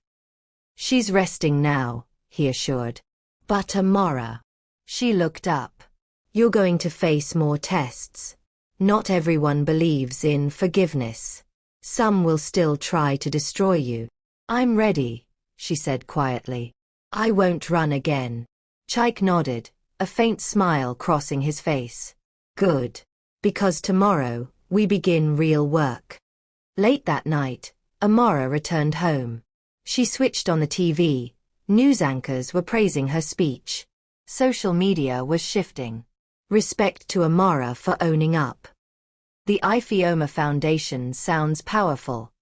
"She's resting now," he assured. "But Amara." She looked up. "You're going to face more tests. Not everyone believes in forgiveness. Some will still try to destroy you." "I'm ready," she said quietly. "I won't run again." Chaik nodded, a faint smile crossing his face. "Good. Because tomorrow, we begin real work." Late that night, Amara returned home. She switched on the TV. News anchors were praising her speech. Social media was shifting. Respect to Amara for owning up. The Ifeoma Foundation sounds powerful.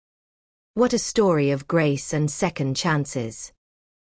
What a story of grace and second chances.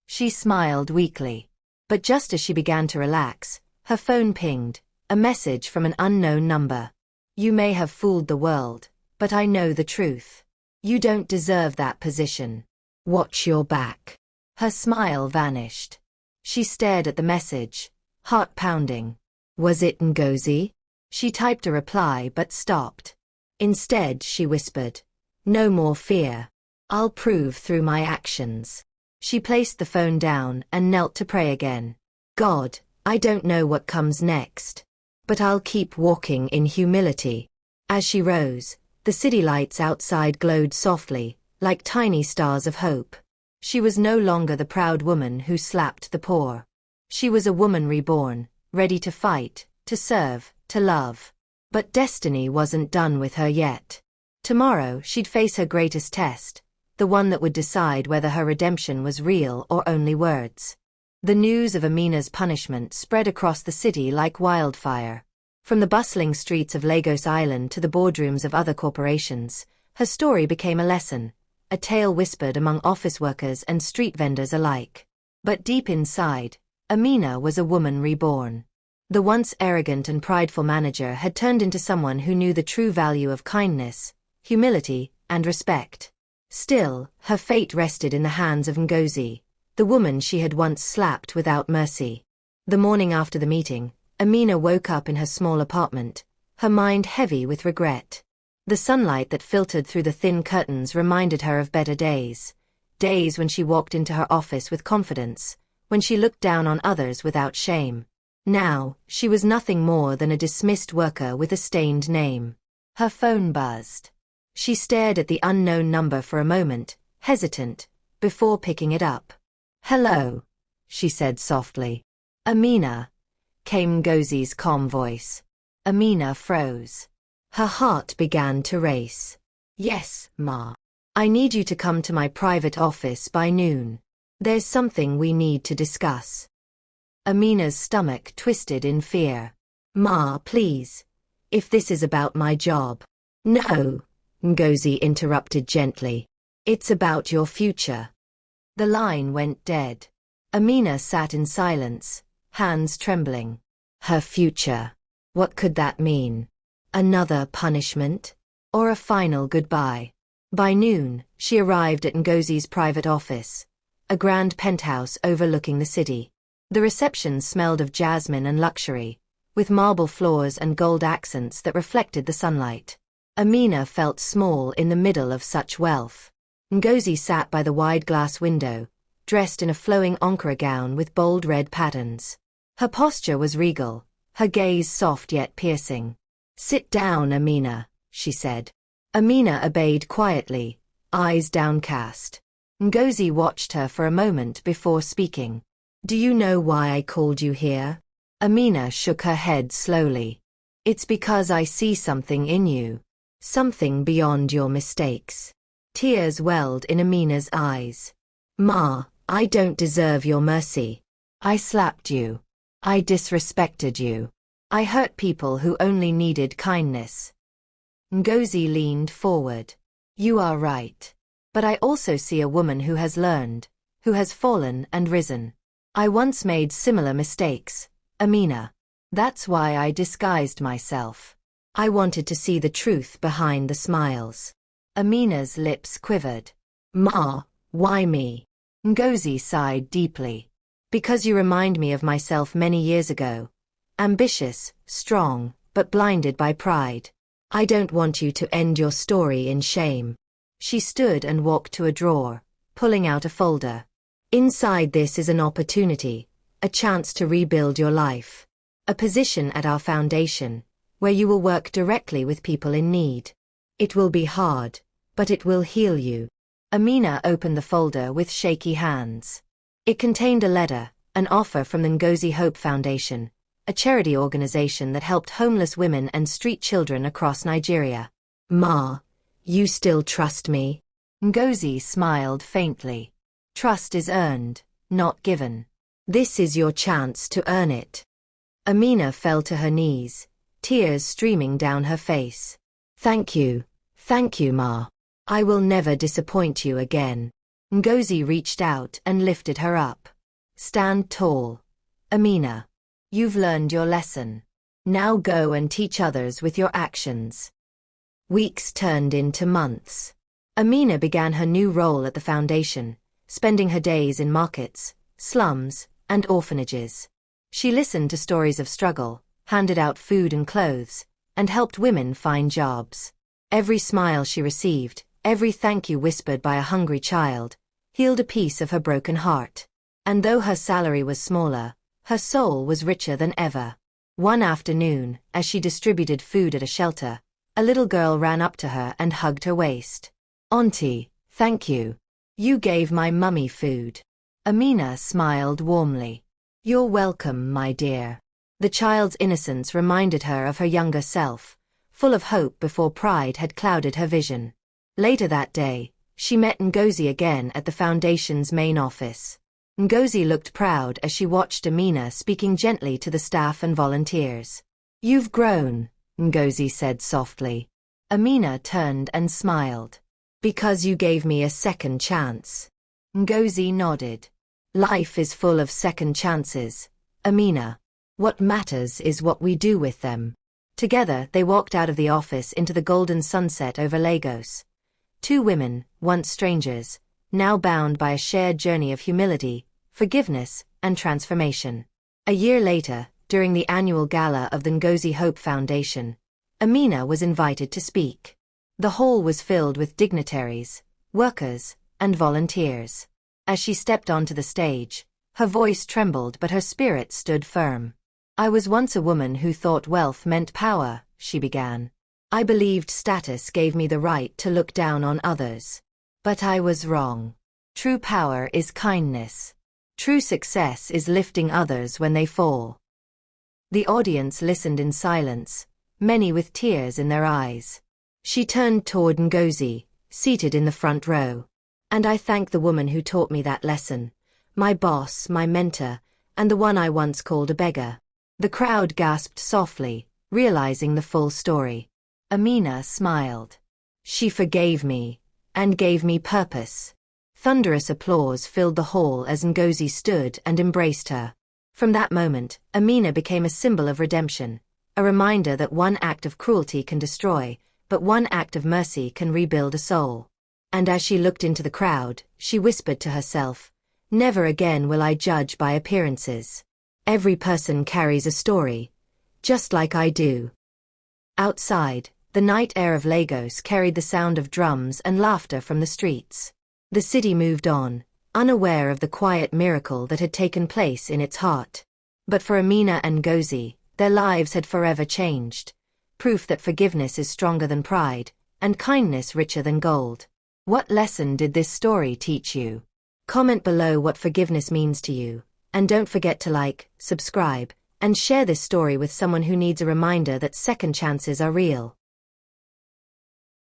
She smiled weakly. But just as she began to relax, her phone pinged, a message from an unknown number. "You may have fooled the world, but I know the truth. You don't deserve that position. Watch your back." Her smile vanished. She stared at the message, heart pounding. Was it Ngozi? She typed a reply but stopped. Instead, she whispered, "No more fear. I'll prove through my actions." She placed the phone down and knelt to pray again. "God, I don't know what comes next. But I'll keep walking in humility." As she rose, the city lights outside glowed softly, like tiny stars of hope. She was no longer the proud woman who slapped the poor. She was a woman reborn, ready to fight, to serve, to love. But destiny wasn't done with her yet. Tomorrow she'd face her greatest test, the one that would decide whether her redemption was real or only words. The news of Amina's punishment spread across the city like wildfire. From the bustling streets of Lagos Island to the boardrooms of other corporations, her story became a lesson, a tale whispered among office workers and street vendors alike. But deep inside, Amina was a woman reborn. The once arrogant and prideful manager had turned into someone who knew the true value of kindness, humility, and respect. Still, her fate rested in the hands of Ngozi, the woman she had once slapped without mercy. The morning after the meeting, Amina woke up in her small apartment, her mind heavy with regret. The sunlight that filtered through the thin curtains reminded her of better days. Days when she walked into her office with confidence, when she looked down on others without shame. Now, she was nothing more than a dismissed worker with a stained name. Her phone buzzed. She stared at the unknown number for a moment, hesitant, before picking it up. "Hello," she said softly. "Amina," came Ngozi's calm voice. Amina froze. Her heart began to race. "Yes, Ma. I need you to come to my private office by noon. There's something we need to discuss." Amina's stomach twisted in fear. "Ma, please. If this is about my job." "No," Ngozi interrupted gently. "It's about your future." The line went dead. Amina sat in silence, hands trembling. Her future. What could that mean? Another punishment? Or a final goodbye? By noon, she arrived at Ngozi's private office, a grand penthouse overlooking the city. The reception smelled of jasmine and luxury, with marble floors and gold accents that reflected the sunlight. Amina felt small in the middle of such wealth. Ngozi sat by the wide glass window, dressed in a flowing Ankara gown with bold red patterns. Her posture was regal, her gaze soft yet piercing. "Sit down, Amina," she said. Amina obeyed quietly, eyes downcast. Ngozi watched her for a moment before speaking. "Do you know why I called you here?" Amina shook her head slowly. "It's because I see something in you. Something beyond your mistakes." Tears welled in Amina's eyes. "Ma, I don't deserve your mercy. I slapped you. I disrespected you. I hurt people who only needed kindness." Ngozi leaned forward. "You are right. But I also see a woman who has learned, who has fallen and risen. I once made similar mistakes, Amina. That's why I disguised myself. I wanted to see the truth behind the smiles." Amina's lips quivered. "Ma, why me?" Ngozi sighed deeply. "Because you remind me of myself many years ago. Ambitious, strong, but blinded by pride. I don't want you to end your story in shame." She stood and walked to a drawer, pulling out a folder. "Inside this is an opportunity, a chance to rebuild your life. A position at our foundation, where you will work directly with people in need. It will be hard, but it will heal you." Amina opened the folder with shaky hands. It contained a letter, an offer from the Ngozi Hope Foundation, a charity organization that helped homeless women and street children across Nigeria. "Ma, you still trust me?" Ngozi smiled faintly. "Trust is earned, not given. This is your chance to earn it." Amina fell to her knees, tears streaming down her face. Thank you, Ma. I will never disappoint you again." Ngozi reached out and lifted her up. "Stand tall, Amina. You've learned your lesson. Now go and teach others with your actions." Weeks turned into months. Amina began her new role at the foundation, spending her days in markets, slums, and orphanages. She listened to stories of struggle, handed out food and clothes, and helped women find jobs. Every smile she received, every thank you whispered by a hungry child, healed a piece of her broken heart. And though her salary was smaller, her soul was richer than ever. One afternoon, as she distributed food at a shelter, a little girl ran up to her and hugged her waist. "Auntie, thank you. You gave my mummy food." Amina smiled warmly. "You're welcome, my dear." The child's innocence reminded her of her younger self, full of hope before pride had clouded her vision. Later that day, she met Ngozi again at the foundation's main office. Ngozi looked proud as she watched Amina speaking gently to the staff and volunteers. "You've grown," Ngozi said softly. Amina turned and smiled. "Because you gave me a second chance." Ngozi nodded. "Life is full of second chances, Amina. What matters is what we do with them." Together, they walked out of the office into the golden sunset over Lagos. Two women, once strangers, now bound by a shared journey of humility, forgiveness, and transformation. A year later, during the annual gala of the Ngozi Hope Foundation, Amina was invited to speak. The hall was filled with dignitaries, workers, and volunteers. As she stepped onto the stage, her voice trembled but her spirit stood firm. "I was once a woman who thought wealth meant power," she began. "I believed status gave me the right to look down on others. But I was wrong. True power is kindness. True success is lifting others when they fall." The audience listened in silence, many with tears in their eyes. She turned toward Ngozi, seated in the front row. "And I thank the woman who taught me that lesson, my boss, my mentor, and the one I once called a beggar." The crowd gasped softly, realizing the full story. Amina smiled. "She forgave me, and gave me purpose." Thunderous applause filled the hall as Ngozi stood and embraced her. From that moment, Amina became a symbol of redemption, A reminder that one act of cruelty can destroy, but one act of mercy can rebuild a soul. And as she looked into the crowd, she whispered to herself, "Never again will I judge by appearances. Every person carries a story, just like I do." Outside, the night air of Lagos carried the sound of drums and laughter from the streets. The city moved on, unaware of the quiet miracle that had taken place in its heart. But for Amina and Ngozi, their lives had forever changed. Proof that forgiveness is stronger than pride, and kindness richer than gold. What lesson did this story teach you? Comment below what forgiveness means to you, and don't forget to like, subscribe, and share this story with someone who needs a reminder that second chances are real.